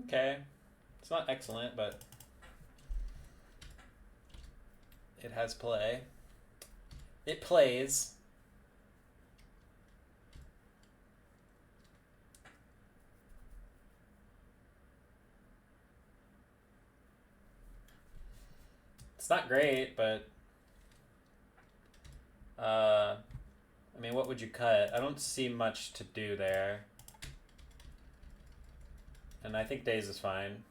Okay. It's not excellent, but it has play. It plays. It's not great, but I mean, what would you cut? I don't see much to do there. And I think Daze is fine.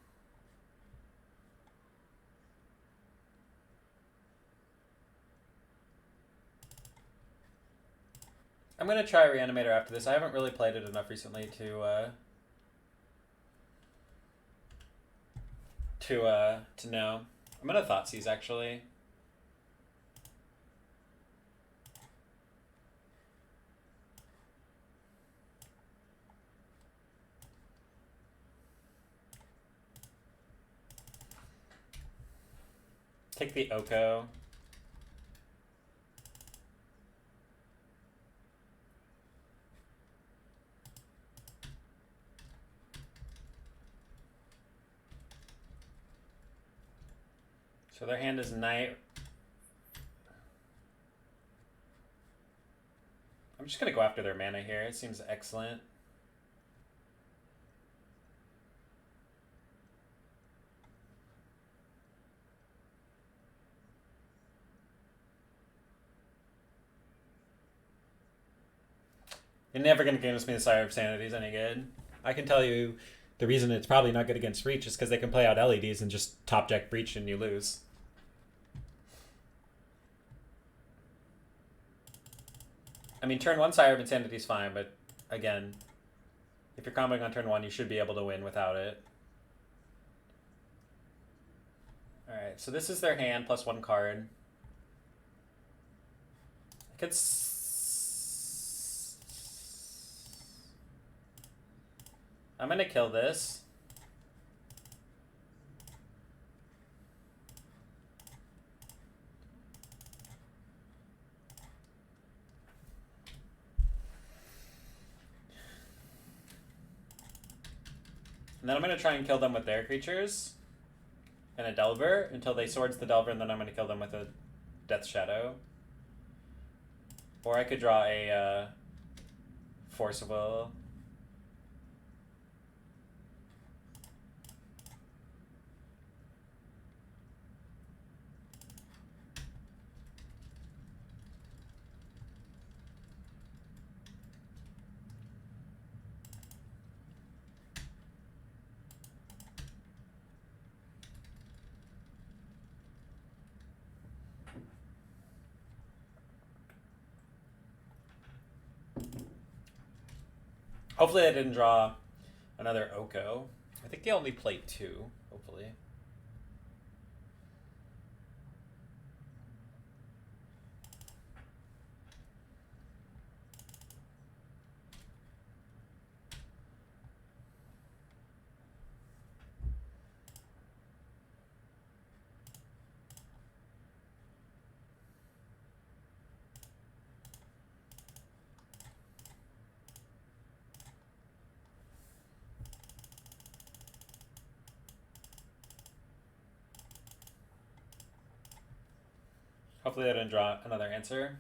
I'm gonna try Reanimator after this. I haven't really played it enough recently to know. I'm gonna Thoughtseize actually. Take the Oko. So their hand is Knight. I'm just gonna go after their mana here. It seems excellent. You're never gonna convince me the Sire of Sanity is any good. I can tell you the reason it's probably not good against Reach is because they can play out LEDs and just top deck Breach and you lose. I mean, turn 1 Sire of Insanity is fine, but again, if you're comboing on turn 1, you should be able to win without it. Alright, so this is their hand plus 1 card. I could I'm gonna kill this. And then I'm gonna try and kill them with their creatures and a Delver until they swords the Delver, and then I'm gonna kill them with a Death Shadow. Or I could draw a Force of Will. Hopefully I didn't draw another Oko. I think they only played 2, hopefully. Hopefully I didn't draw another answer.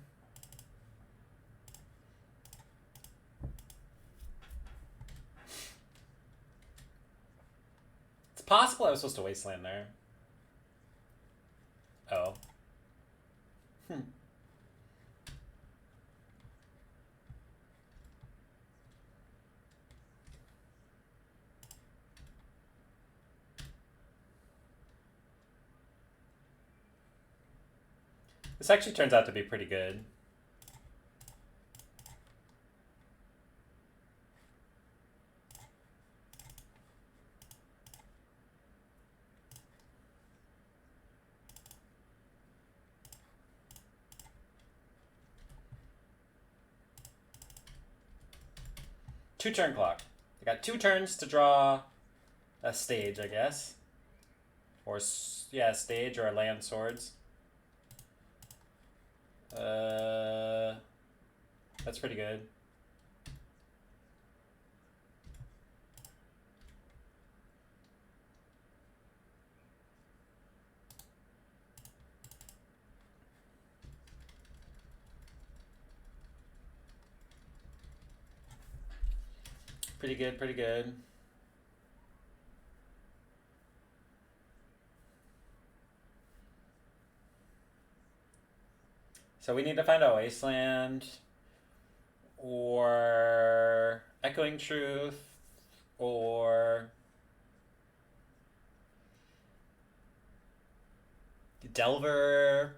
It's possible I was supposed to wasteland there. Oh. This actually turns out to be pretty good. Two-turn clock. I got 2 turns to draw a stage, I guess. Or, yeah, a stage or a land swords. That's pretty good. Pretty good, pretty good. So we need to find a wasteland or Echoing Truth or Delver.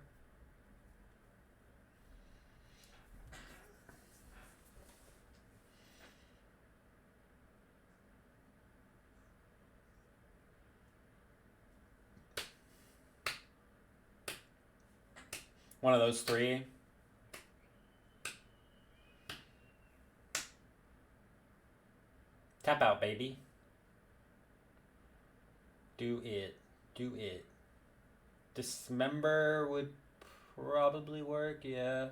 One of those 3. Tap out, baby. Do it. Do it. Dismember would probably work, yeah.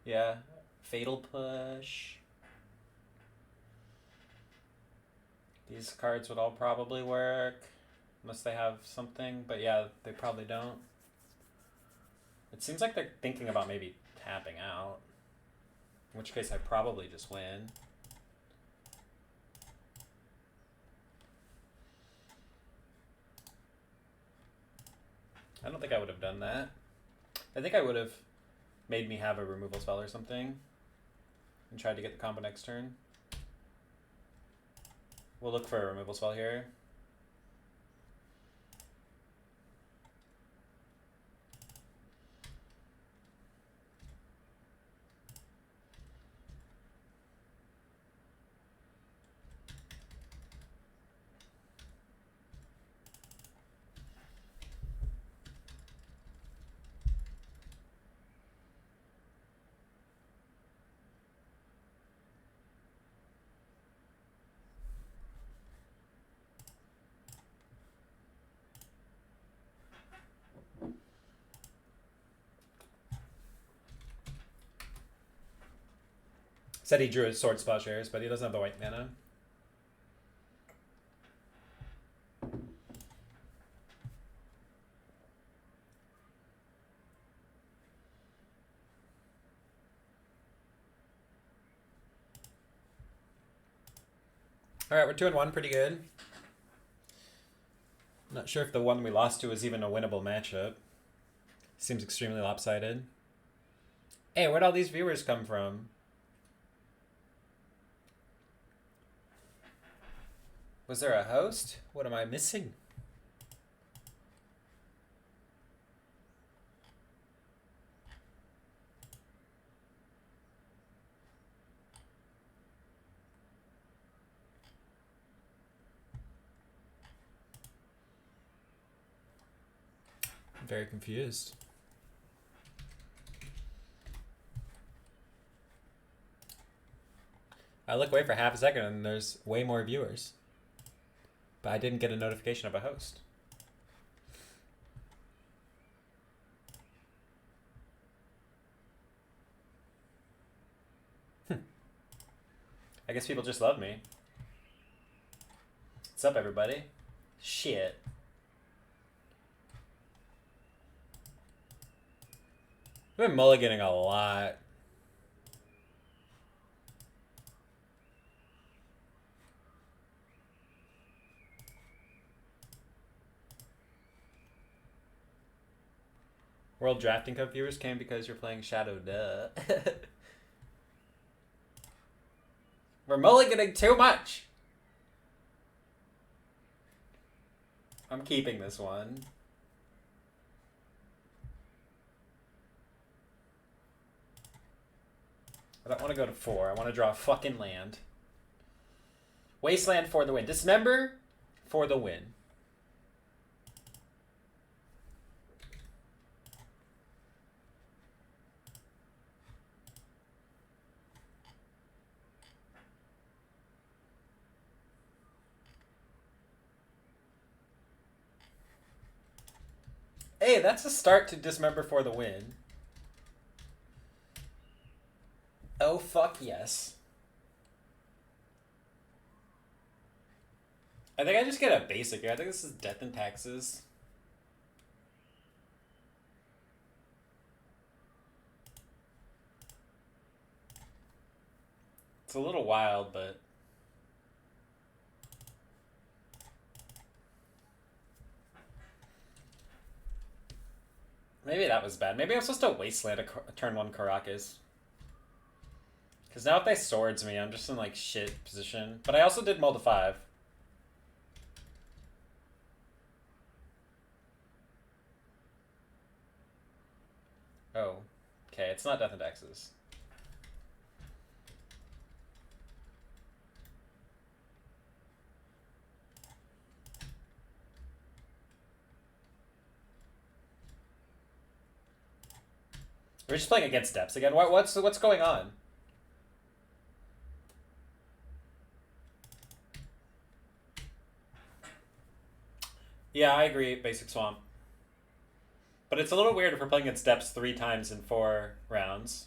Yeah. Fatal Push. These cards would all probably work. Unless they have something. But yeah, they probably don't. It seems like they're thinking about maybe tapping out. In which case I probably just win. I don't think I would have done that. I think I would have made me have a removal spell or something. And tried to get the combo next turn. We'll look for a removal spell here. Said he drew his Sword Plowshares, but he doesn't have the white mana. Alright, we're 2-1, pretty good. Not sure if the one we lost to is even a winnable matchup. Seems extremely lopsided. Hey, where'd all these viewers come from? Was there a host? What am I missing? very confused. I look away for half a second and there's way more viewers. But I didn't get a notification of a host. I guess people just love me. What's up, everybody? Shit. I've been mulliganing a lot. World Drafting Cup viewers came because you're playing Shadow, duh. We're mulliganing too much. I'm keeping this one. I don't want to go to 4. I want to draw a fucking land. Wasteland for the win. Dismember for the win. Hey, that's a start to Dismember for the win. Oh, fuck yes. I think I just get a basic here. I think this is Death and Taxes. It's a little wild, but... maybe that was bad. Maybe I'm supposed to Wasteland a turn 1 Caracas. Because now if they swords me, I'm just in, like, shit position. But I also did mull to 5. Oh. Okay, it's not Death and Taxes. We're just playing against depths again. What's going on? Yeah, I agree. Basic Swamp. But it's a little weird if we're playing against depths 3 times in 4 rounds.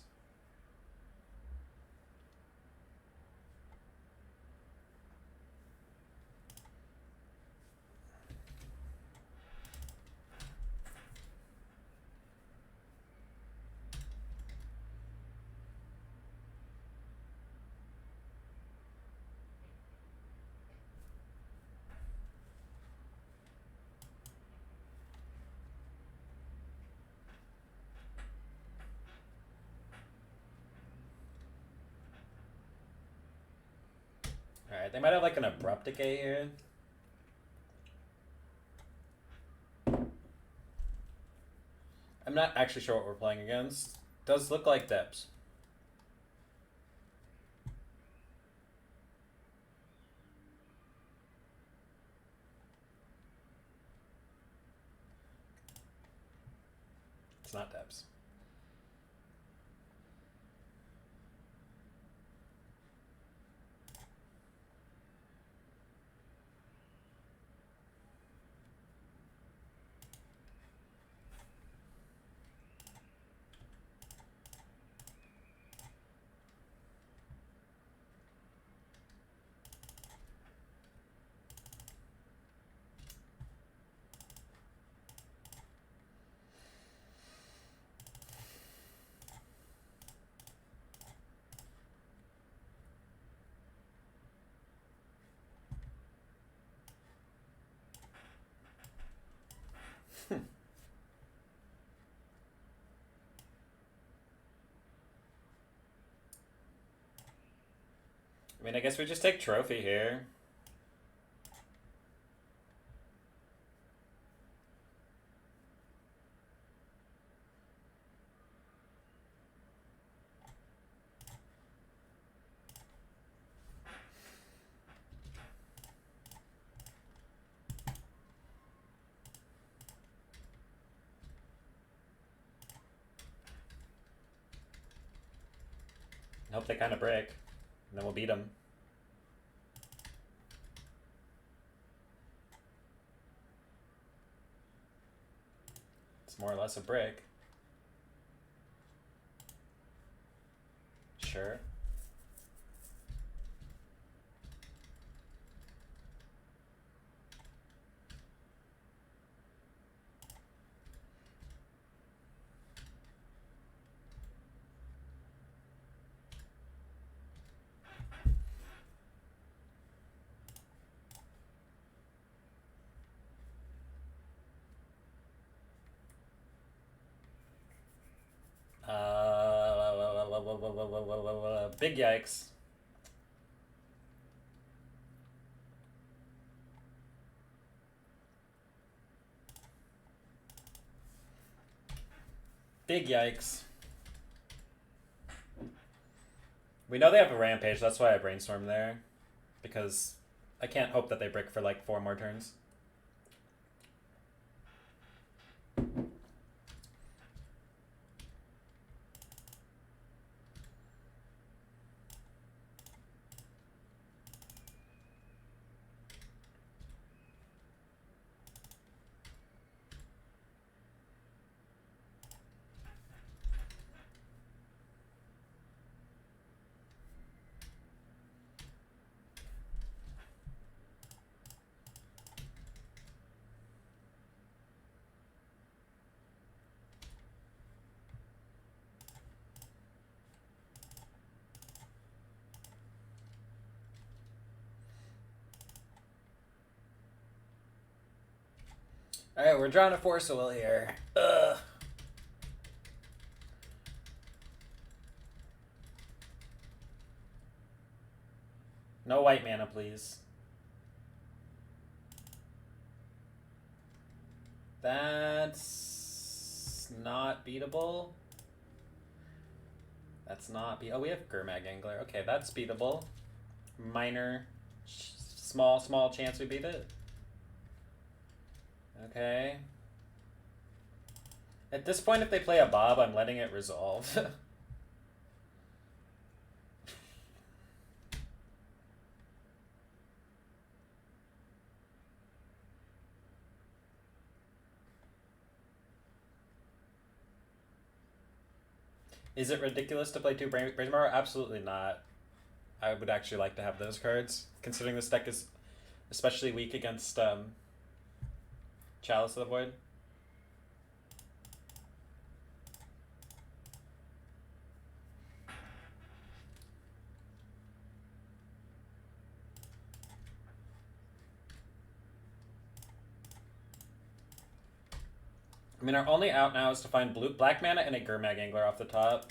Alright, they might have like an abrupt decay here. I'm not actually sure what we're playing against. Does look like depths. It's not depths. I mean, I guess we just take trophy here. Hope they kind of break. And then we'll beat them. It's more or less a break. Sure. Big yikes. Big yikes. We know they have a rampage, that's why I brainstormed there. Because I can't hope that they brick for like 4 more turns. Alright, we're drawing a Force of Will here. Ugh. No white mana, please. That's not beatable. That's not oh, we have Gurmag Angler. Okay, that's beatable. Minor, small chance we beat it. Okay. At this point, if they play a Bob, I'm letting it resolve. Is it ridiculous to play 2 Brainstormer? Absolutely not. I would actually like to have those cards, considering this deck is especially weak against Chalice of the Void. I mean, our only out now is to find black mana and a Gurmag Angler off the top.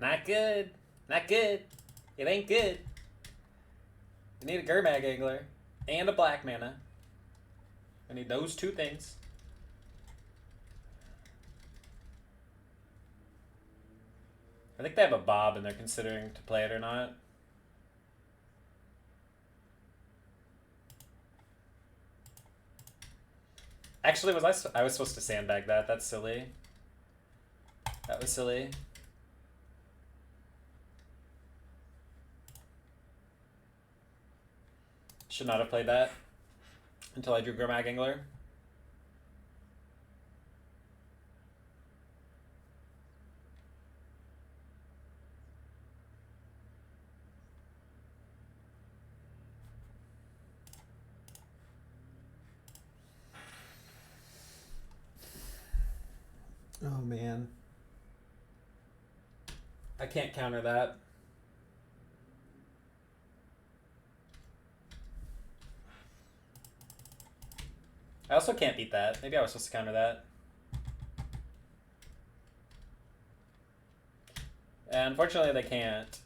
Not good. Not good. It ain't good. We need a Gurmag Angler and a black mana. I need those 2 things. I think they have a Bob and they're considering to play it or not. Actually, I was supposed to sandbag that. That's silly. That was silly. Should not have played that until I drew Gurmag Angler. Oh man. I can't counter that. I also can't beat that. Maybe I was supposed to counter that. And unfortunately, they can't.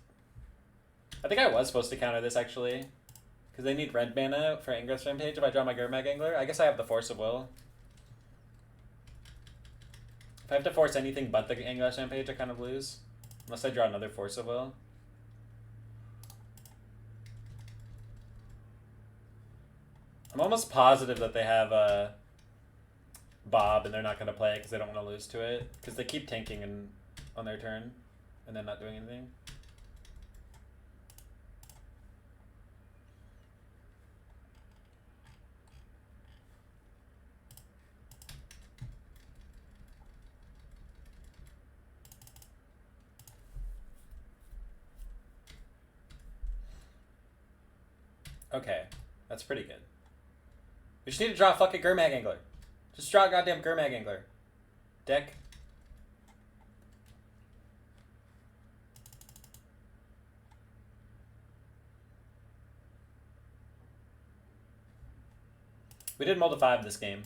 I think I was supposed to counter this, actually. Because they need red mana for Ingress Rampage if I draw my Gurmag Angler. I guess I have the Force of Will. If I have to force anything but the Ingress Rampage, I kind of lose. Unless I draw another Force of Will. I'm almost positive that they have Bob and they're not going to play it because they don't want to lose to it. Because they keep tanking on their turn and then not doing anything. Okay, that's pretty good. We just need to draw a fucking Gurmag Angler. Just draw a goddamn Gurmag Angler. Deck. We did mold to 5 this game.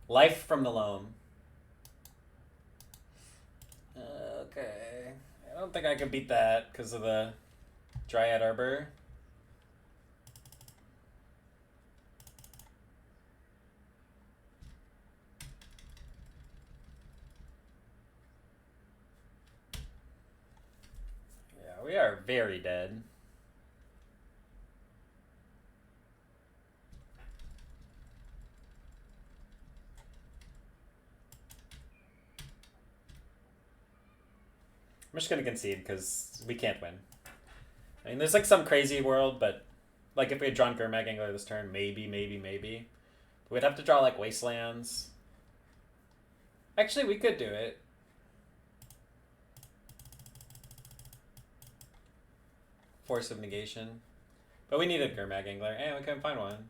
Life from the Loam. Okay. I don't think I can beat that because of the Dryad Arbor. Yeah, we are very dead. I'm just gonna concede because we can't win. I mean, there's like some crazy world, but like if we had drawn Gurmag Angler this turn, maybe. We'd have to draw like Wastelands. Actually, we could do it. Force of Negation. But we needed Gurmag Angler, and we couldn't find one.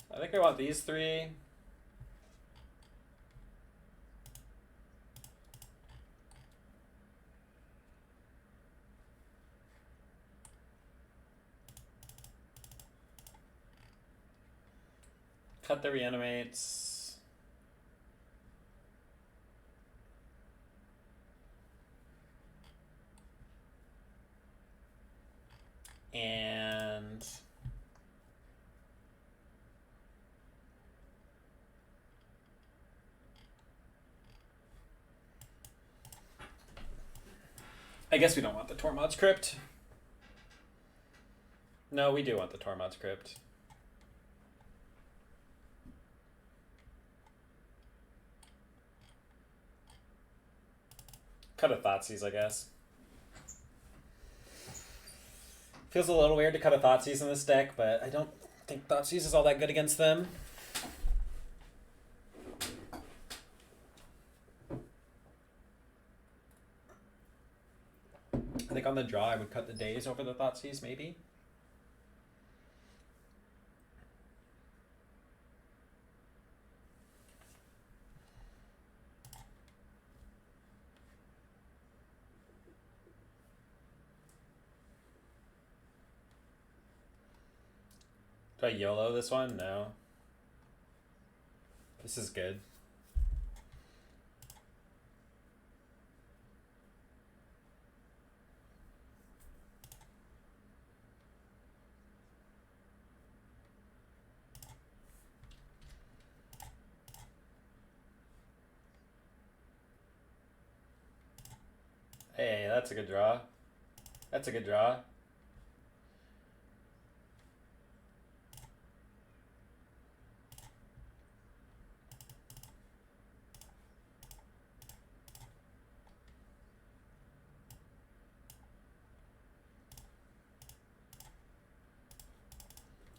I think I want these 3. Cut the reanimates. And I guess we don't want the Tormod's Crypt. No, we do want the Tormod's Crypt. Cut a Thoughtseize, I guess. Feels a little weird to cut a Thoughtseize in this deck, but I don't think Thoughtseize is all that good against them. I think on the draw I would cut the Daze over the Thoughtseize, maybe. Do I YOLO this one? No. This is good. Hey, that's a good draw. That's a good draw.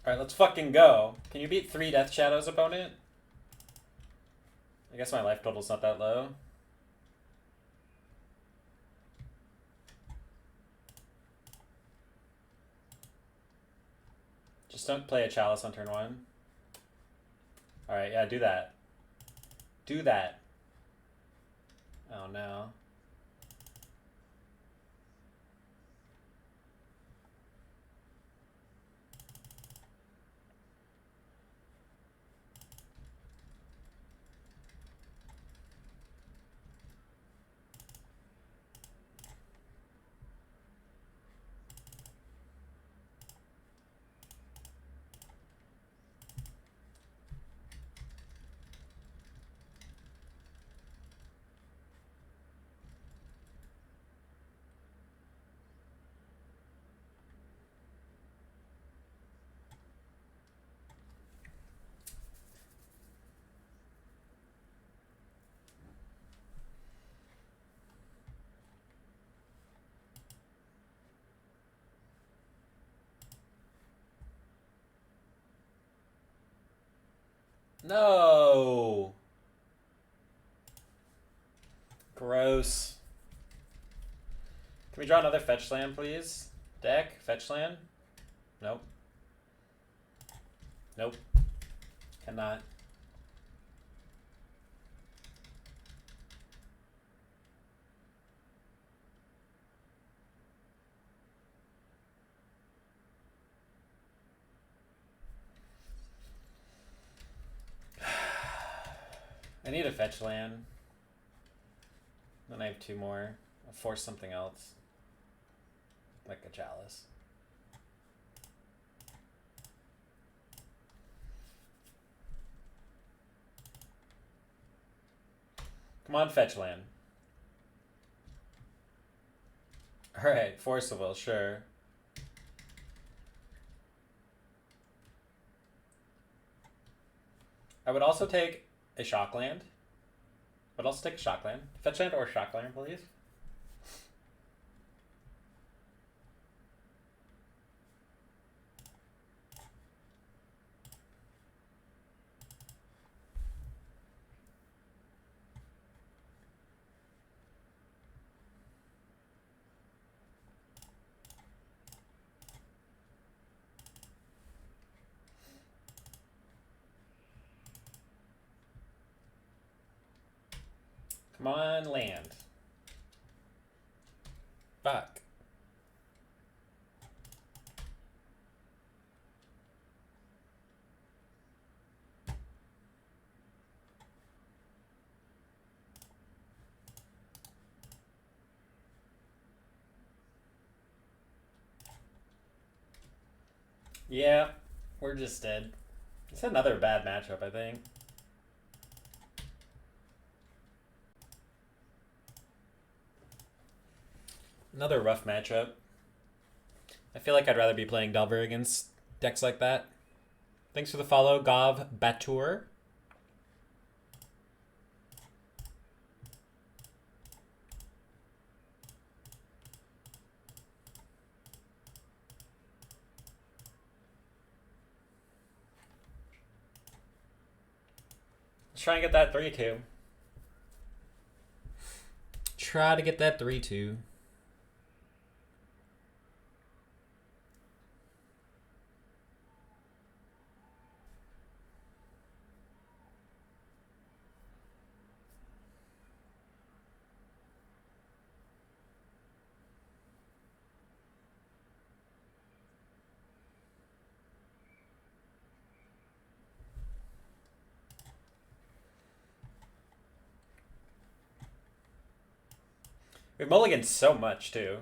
Alright, let's fucking go. Can you beat 3 Death Shadows, opponent? I guess my life total's not that low. Just don't play a Chalice on turn 1. Alright, yeah, do that. Do that. Oh no. No! Gross. Can we draw another fetch land, please? Deck? Fetch land? Nope. Nope. Cannot. I need a fetch land. Then I have 2 more. I'll force something else. Like a Chalice. Come on, fetch land. Alright, Force of Will, sure. I would also take a shock land. But I'll take a shock land. Fetch land or shock land, please. Come on, land. Fuck. Yeah, we're just dead. It's another bad matchup, I think. Another rough matchup. I feel like I'd rather be playing Delver against decks like that. Thanks for the follow, Gov Batur. Let's try and get that 3-2. Try to get that 3-2. We've mulliganed so much, too.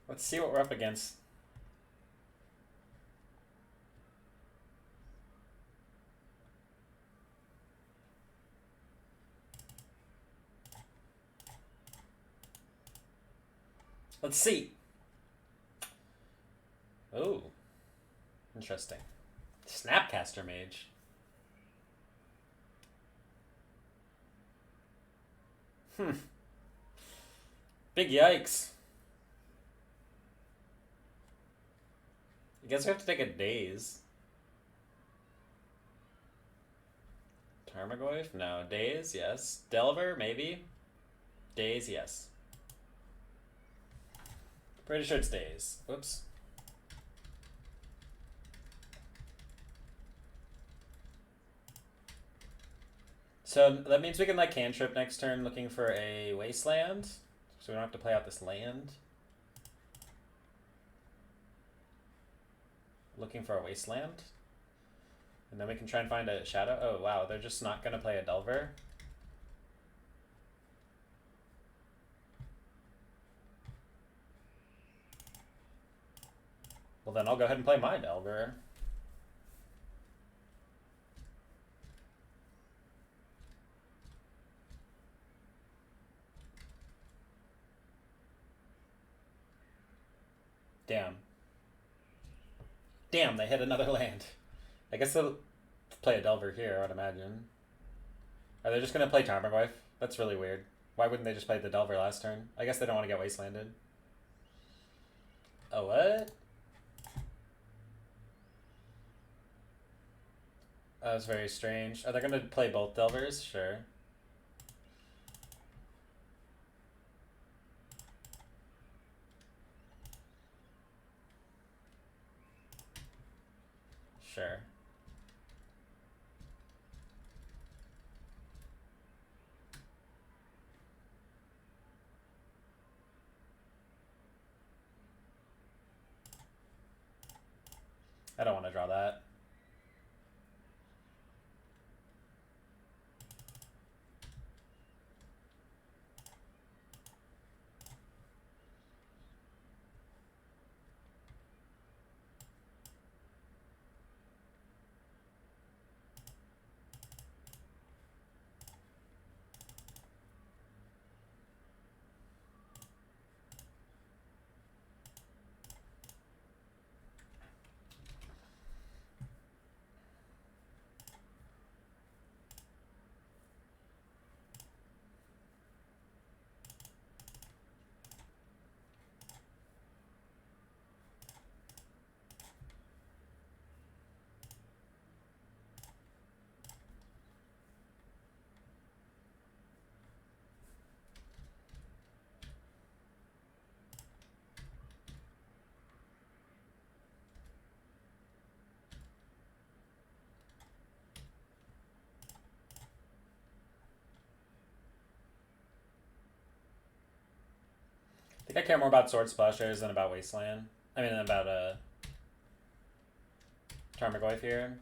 Let's see what we're up against. Let's see. Oh, interesting. Snapcaster Mage. Big yikes. I guess we have to take a daze. Tarmogoyf? No. Daze? Yes. Delver? Maybe. Daze? Yes. Pretty sure it's daze. Whoops. So that means we can like cantrip next turn looking for a wasteland. So we don't have to play out this land. Looking for a wasteland. And then we can try and find a shadow. Oh wow, they're just not gonna play a Delver. Well then I'll go ahead and play my Delver. Damn. Damn, they hit another land. I guess they'll play a Delver here, I would imagine. Are they just going to play Tarmogoyf? That's really weird. Why wouldn't they just play the Delver last turn? I guess they don't want to get wastelanded. Oh, what? That was very strange. Are they going to play both Delvers? Sure. Sure. I don't want to draw that. I think I care more about Sword Splashers than about Wasteland. I mean, about Tarmogoyf here.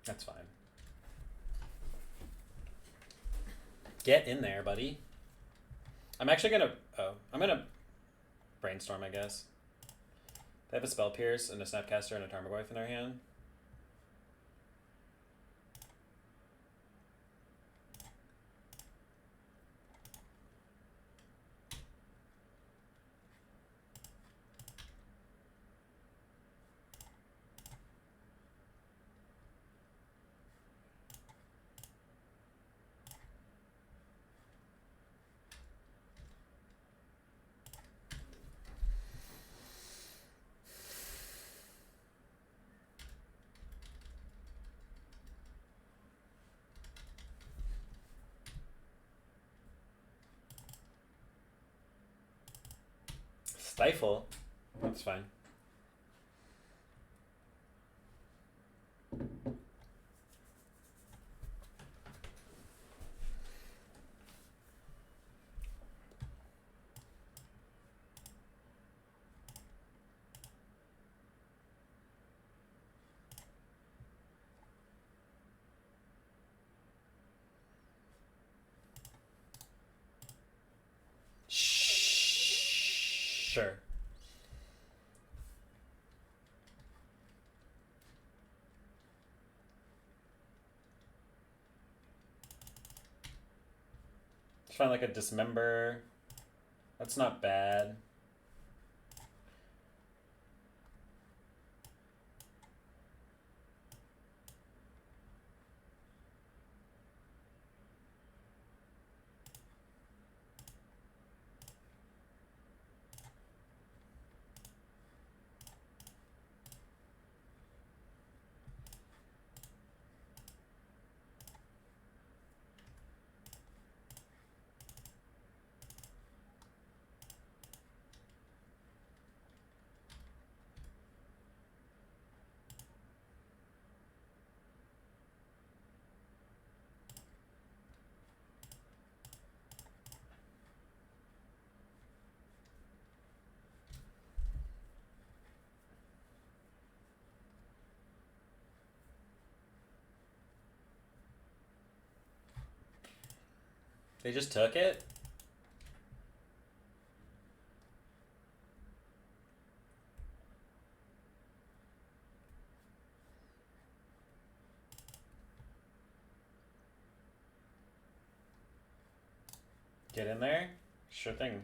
That's fine. Get in there, buddy. I'm actually gonna... Oh, I'm gonna brainstorm, I guess. They have a Spell Pierce and a Snapcaster and a Tarmogoyf in their hand. Stifle? That's fine. Sure. Just find like a dismember. That's not bad. They just took it? Get in there? Sure thing.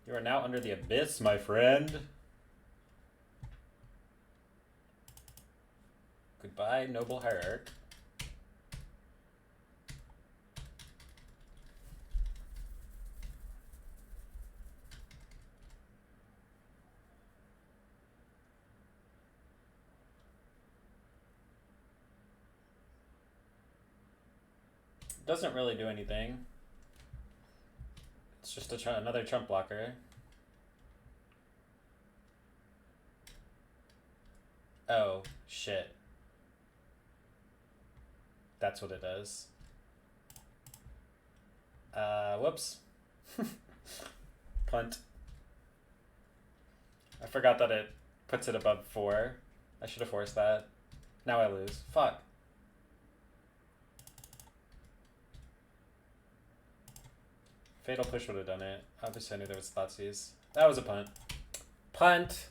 You are now under the abyss, my friend. Goodbye, noble hierarch. Doesn't really do anything. It's just another Trump blocker. Oh, shit. That's what it does. Whoops. Punt. I forgot that it puts it above 4. I should have forced that. Now I lose. Fuck. Fatal push would have done it. Obviously I knew there was Thoughtseize. That was a punt. Punt!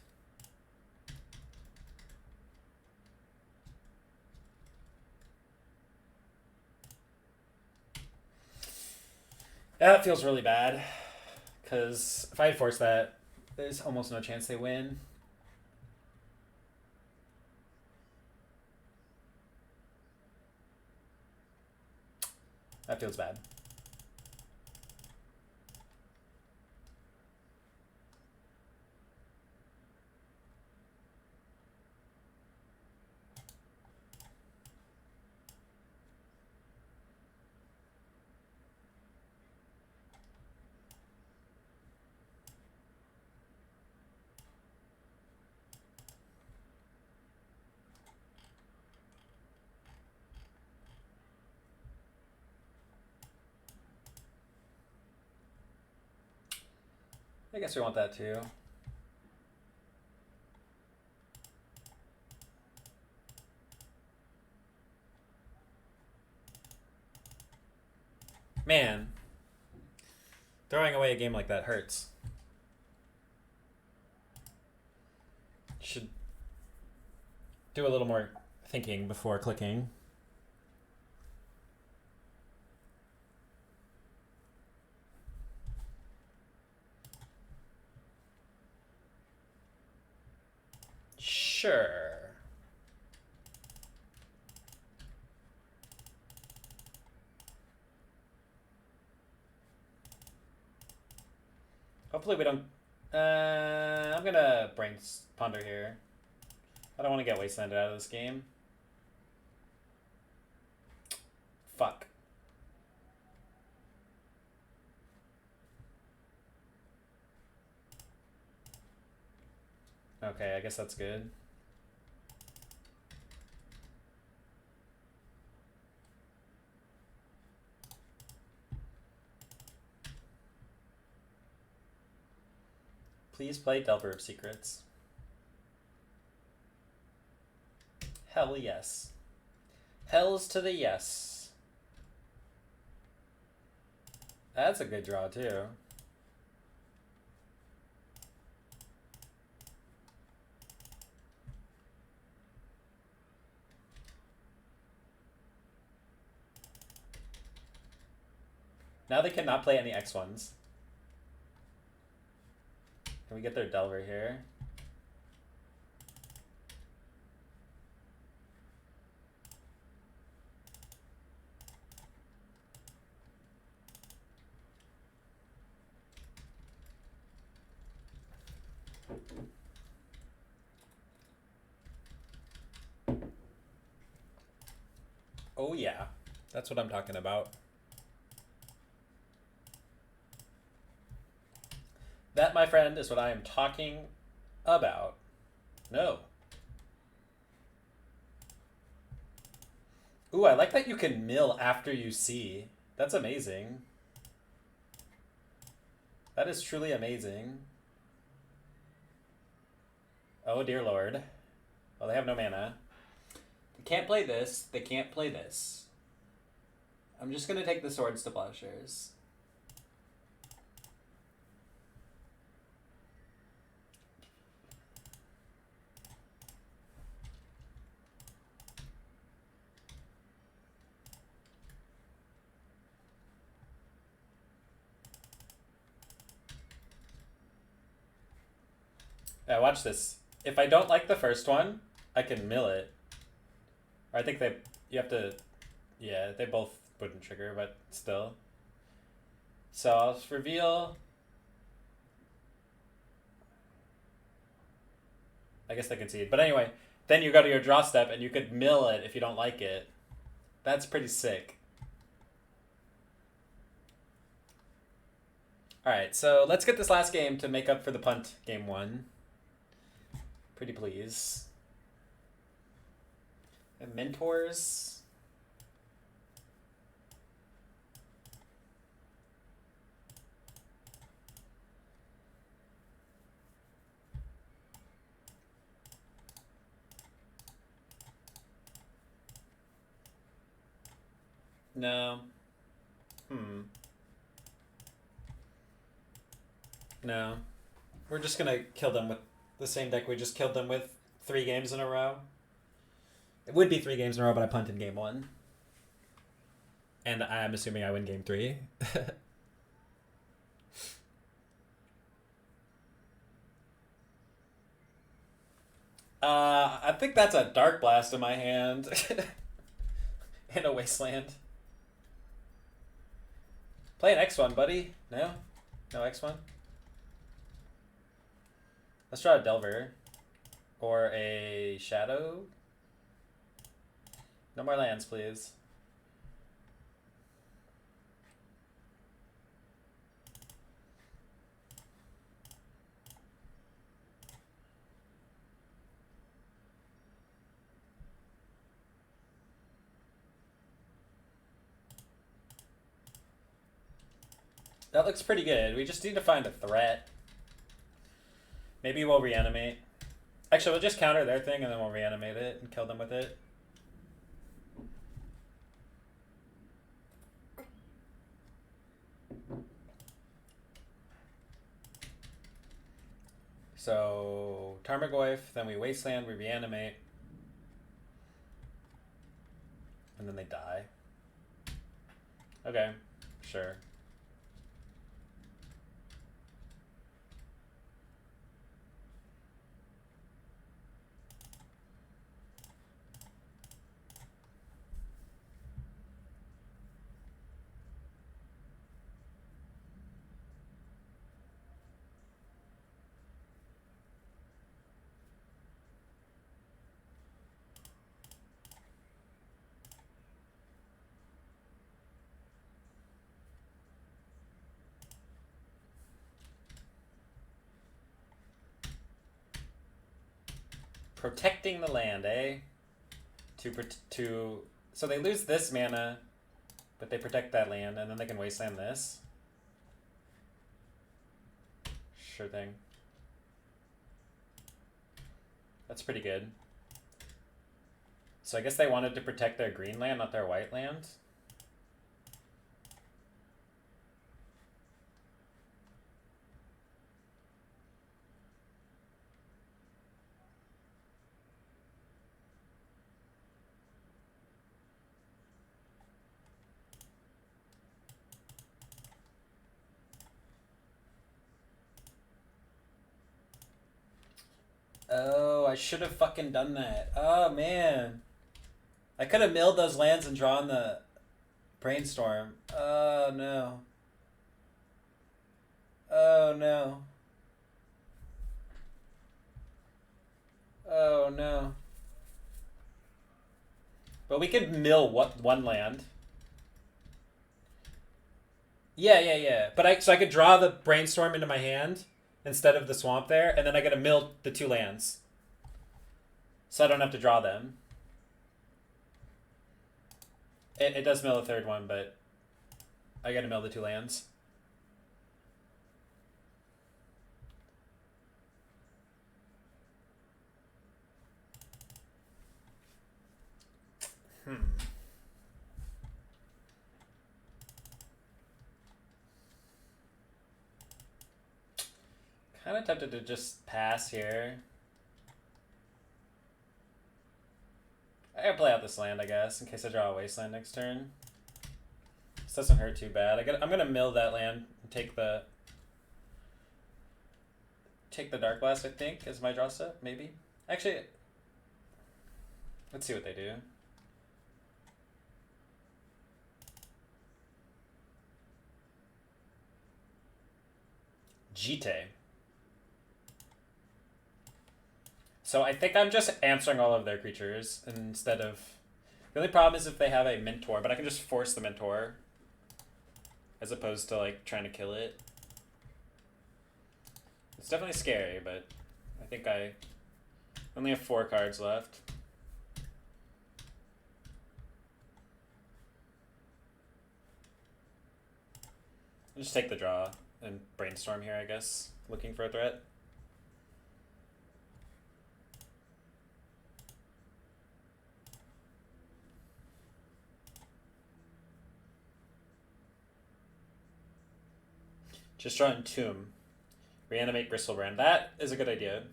That feels really bad. Because if I had forced that, there's almost no chance they win. That feels bad. I guess we want that too. Man, throwing away a game like that hurts. Should do a little more thinking before clicking. Sure. Hopefully we don't... I'm gonna brain ponder here. I don't want to get wastelanded out of this game. Fuck. Okay, I guess that's good. Please play Delver of Secrets. Hell yes. Hells to the yes. That's a good draw, too. Now they cannot play any X1s. Can we get their Delver here? Oh yeah, that's what I'm talking about. That, my friend, is what I am talking about. No. Ooh, I like that you can mill after you see. That's amazing. That is truly amazing. Oh, dear lord. Well, they have no mana. They can't play this. They can't play this. I'm just going to take the Swords to Plowshares. Yeah, watch this. If I don't like the first one, I can mill it. Or I think you have to, yeah, they both wouldn't trigger, but still. So I'll just reveal. I guess they concede. But anyway, then you go to your draw step and you could mill it if you don't like it. That's pretty sick. Alright, so let's get this last game to make up for the punt game one. Pretty please. And mentors. No. No. We're just gonna kill them with the same deck we just killed them with 3 games in a row. It would be 3 games in a row, but I punted game 1. And I'm assuming I win game 3. I think that's a Dark Blast in my hand. In a Wasteland. Play an X1, buddy. No? No X1? Let's try a Delver. Or a Shadow. No more lands, please. That looks pretty good. We just need to find a threat. Maybe we'll reanimate. Actually, we'll just counter their thing and then we'll reanimate it and kill them with it. So, Tarmogoyf, then we Wasteland, we reanimate. And then they die. Okay, sure. Protecting the land, eh? So they lose this mana, but they protect that land, and then they can Wasteland this. Sure thing. That's pretty good. So I guess they wanted to protect their green land, not their white land. Oh, I should have fucking done that. Oh, man. I could have milled those lands and drawn the brainstorm. Oh, no. Oh, no. Oh, no. But we could mill one land. Yeah. But so I could draw the brainstorm into my hand instead of the swamp there, and then I gotta mill the 2 lands. So I don't have to draw them. It does mill a 3rd one, but I gotta mill the 2 lands. Kind of tempted to just pass here. I gotta play out this land, I guess, in case I draw a wasteland next turn. This doesn't hurt too bad. I'm gonna mill that land and take the Dark Blast, I think, as my draw step, maybe. Actually, let's see what they do. Jite. So I think I'm just answering all of their creatures instead of... The only problem is if they have a Mentor, but I can just force the Mentor as opposed to, like, trying to kill it. It's definitely scary, but I think I only have 4 cards left. I'll just take the draw and brainstorm here, I guess, looking for a threat. Just draw Entomb. Reanimate Bristlebrand. That is a good idea.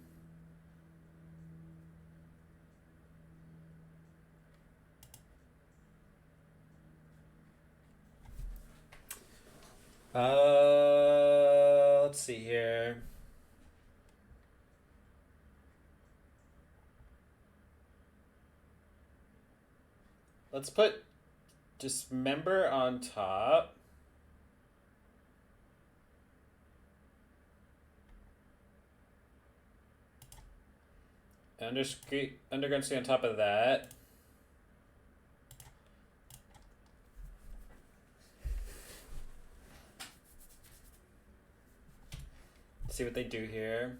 Let's see here. Let's put Dismember on top. Underground Sea on top of that. See what they do here.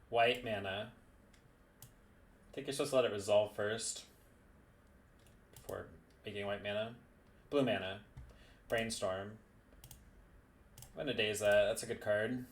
White mana. I think you're supposed to let it resolve first before making white mana. Blue mana. Brainstorm. I'm gonna daze that. That's a good card.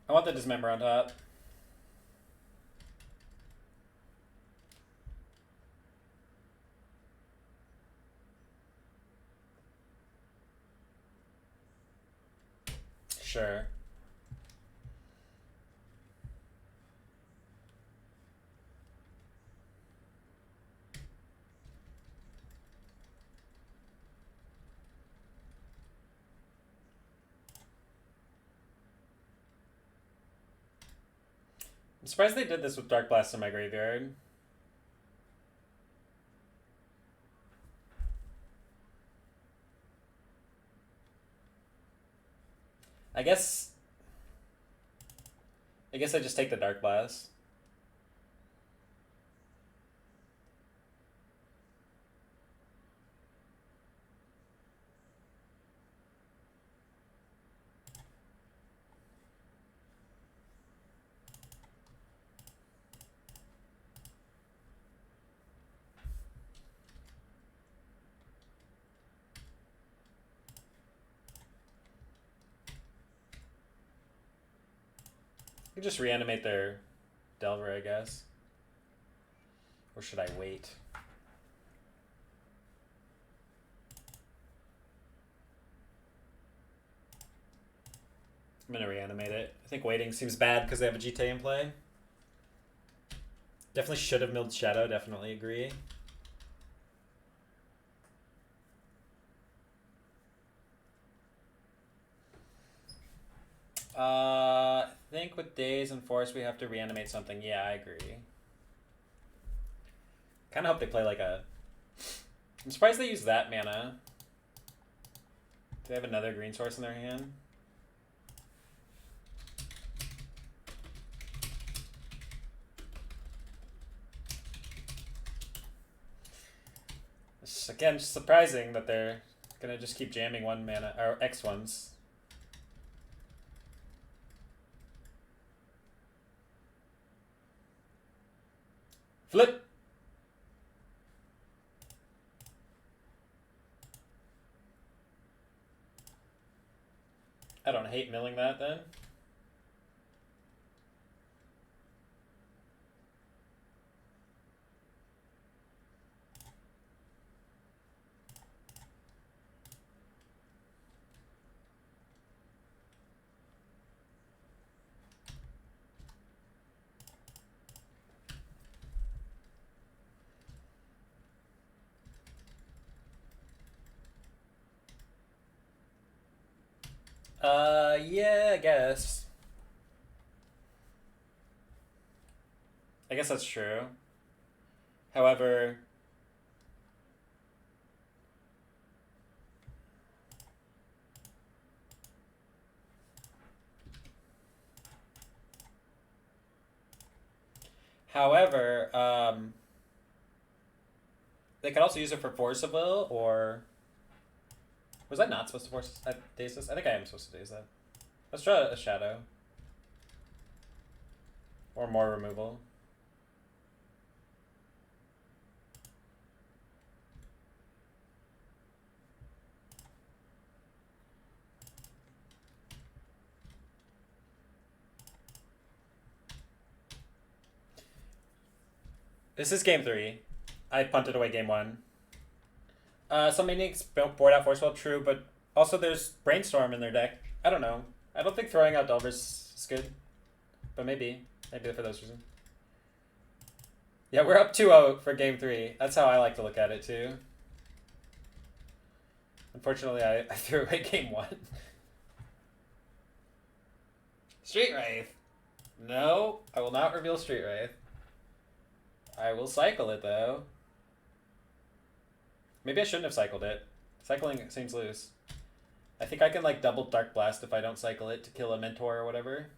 I want the Dismember on top. Sure. I'm surprised they did this with Dark Blast in my graveyard. I guess I just take the Dark Blast. could just reanimate their Delver, I guess. Or should I wait? I'm gonna reanimate it. I think waiting seems bad because they have a GT in play. Definitely should have milled Shadow, definitely agree. I think with Daze and Force we have to reanimate something. Yeah, I agree. Kind of hope they play like a... I'm surprised they use that mana. Do they have another green source in their hand? It's, again, just surprising that they're gonna just keep jamming one mana, or X ones. Flip! I don't hate milling that then. Yeah, I guess. I guess that's true. However... they could also use it for Force of Will, or... Was I not supposed to force daze this? I think I am supposed to daze that. Let's try a Shadow. Or more removal. This is game 3. I punted away game 1. Some maniacs board out Force Well, true, but also there's Brainstorm in their deck. I don't know. I don't think throwing out Delvers is good. But maybe. Maybe for those reasons. Yeah, we're up 2-0 for game 3. That's how I like to look at it, too. Unfortunately, I threw away game 1. Street Wraith. No, I will not reveal Street Wraith. I will cycle it, though. Maybe I shouldn't have cycled it. Cycling seems loose. I think I can, like, double Dark Blast if I don't cycle it to kill a Mentor or whatever.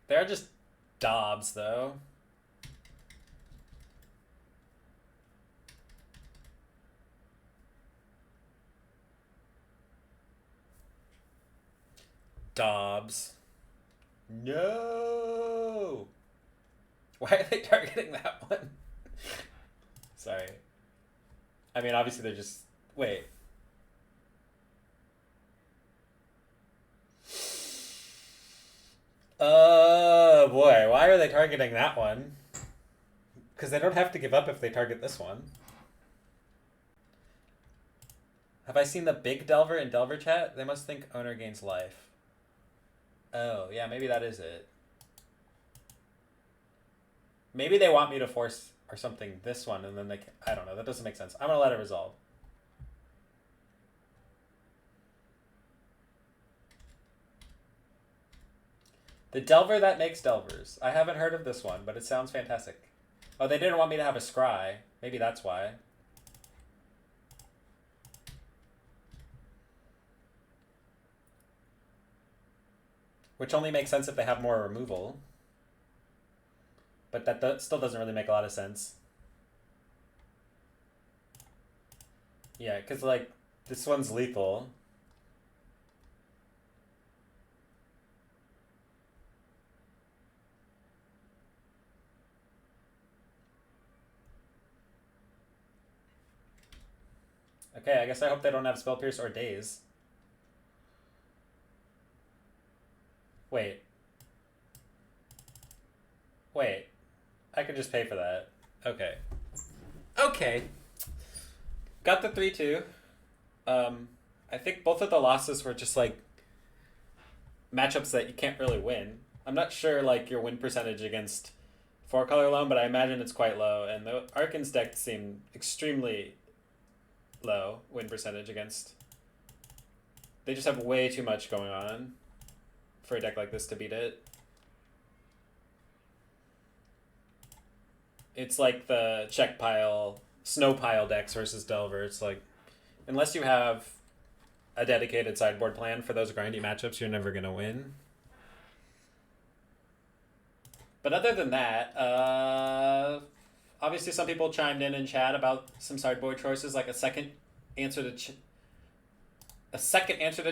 They're just Dobbs, though. Dobbs. No! Why are they targeting that one? Sorry. I mean, obviously they're just... Wait. Boy, why are they targeting that one? Because they don't have to give up if they target this one. Have I seen the big Delver in Delver chat? They must think owner gains life. Oh, yeah, maybe that is it. Maybe they want me to force or something this one, and then they can, I don't know. That doesn't make sense. I'm going to let it resolve. The Delver that makes Delvers. I haven't heard of this one, but it sounds fantastic. Oh, they didn't want me to have a Scry. Maybe that's why. Which only makes sense if they have more removal. But that still doesn't really make a lot of sense. Yeah, because, like, this one's lethal. Okay, I guess I hope they don't have Spell Pierce or Daze. I could just pay for that. Okay. Okay. Got the 3-2. I think both of the losses were just like matchups that you can't really win. I'm not sure like your win percentage against 4-color alone, but I imagine it's quite low. And the Arkan's deck seemed extremely low win percentage against. They just have way too much going on for a deck like this to beat it. It's like the check pile, snow pile decks versus Delver. It's like, unless you have a dedicated sideboard plan for those grindy matchups, you're never going to win. But other than that, obviously some people chimed in chat about some sideboard choices, like a second answer to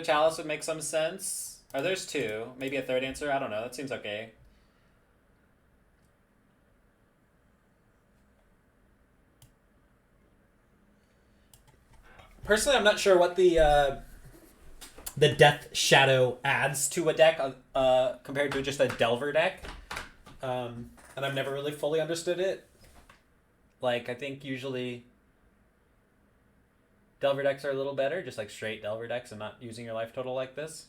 Chalice would make some sense. Or there's two. Maybe a third answer. I don't know. That seems okay. Personally, I'm not sure what the Death Shadow adds to a deck compared to just a Delver deck. And I've never really fully understood it. Like, I think usually Delver decks are a little better, just like straight Delver decks and not using your life total like this.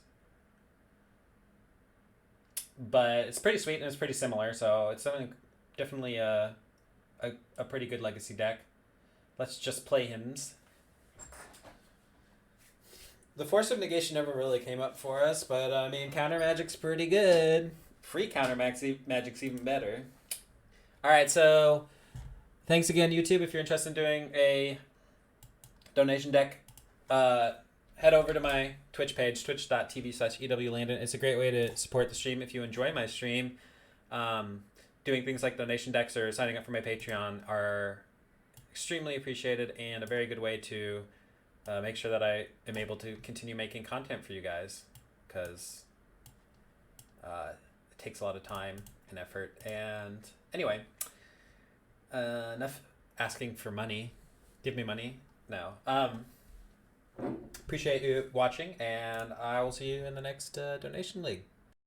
But it's pretty sweet and it's pretty similar, so it's definitely a pretty good legacy deck. Let's just play hymns. The Force of Negation never really came up for us, but I mean, Counter Magic's pretty good. Free Counter Magic's even better. Alright, so thanks again, YouTube. If you're interested in doing a donation deck, head over to my Twitch page, twitch.tv/Ewlandon. It's a great way to support the stream if you enjoy my stream. Doing things like donation decks or signing up for my Patreon are extremely appreciated and a very good way to make sure that I am able to continue making content for you guys, because it takes a lot of time and effort. And anyway, enough asking for money. Give me money. No. Appreciate you watching, and I will see you in the next donation league.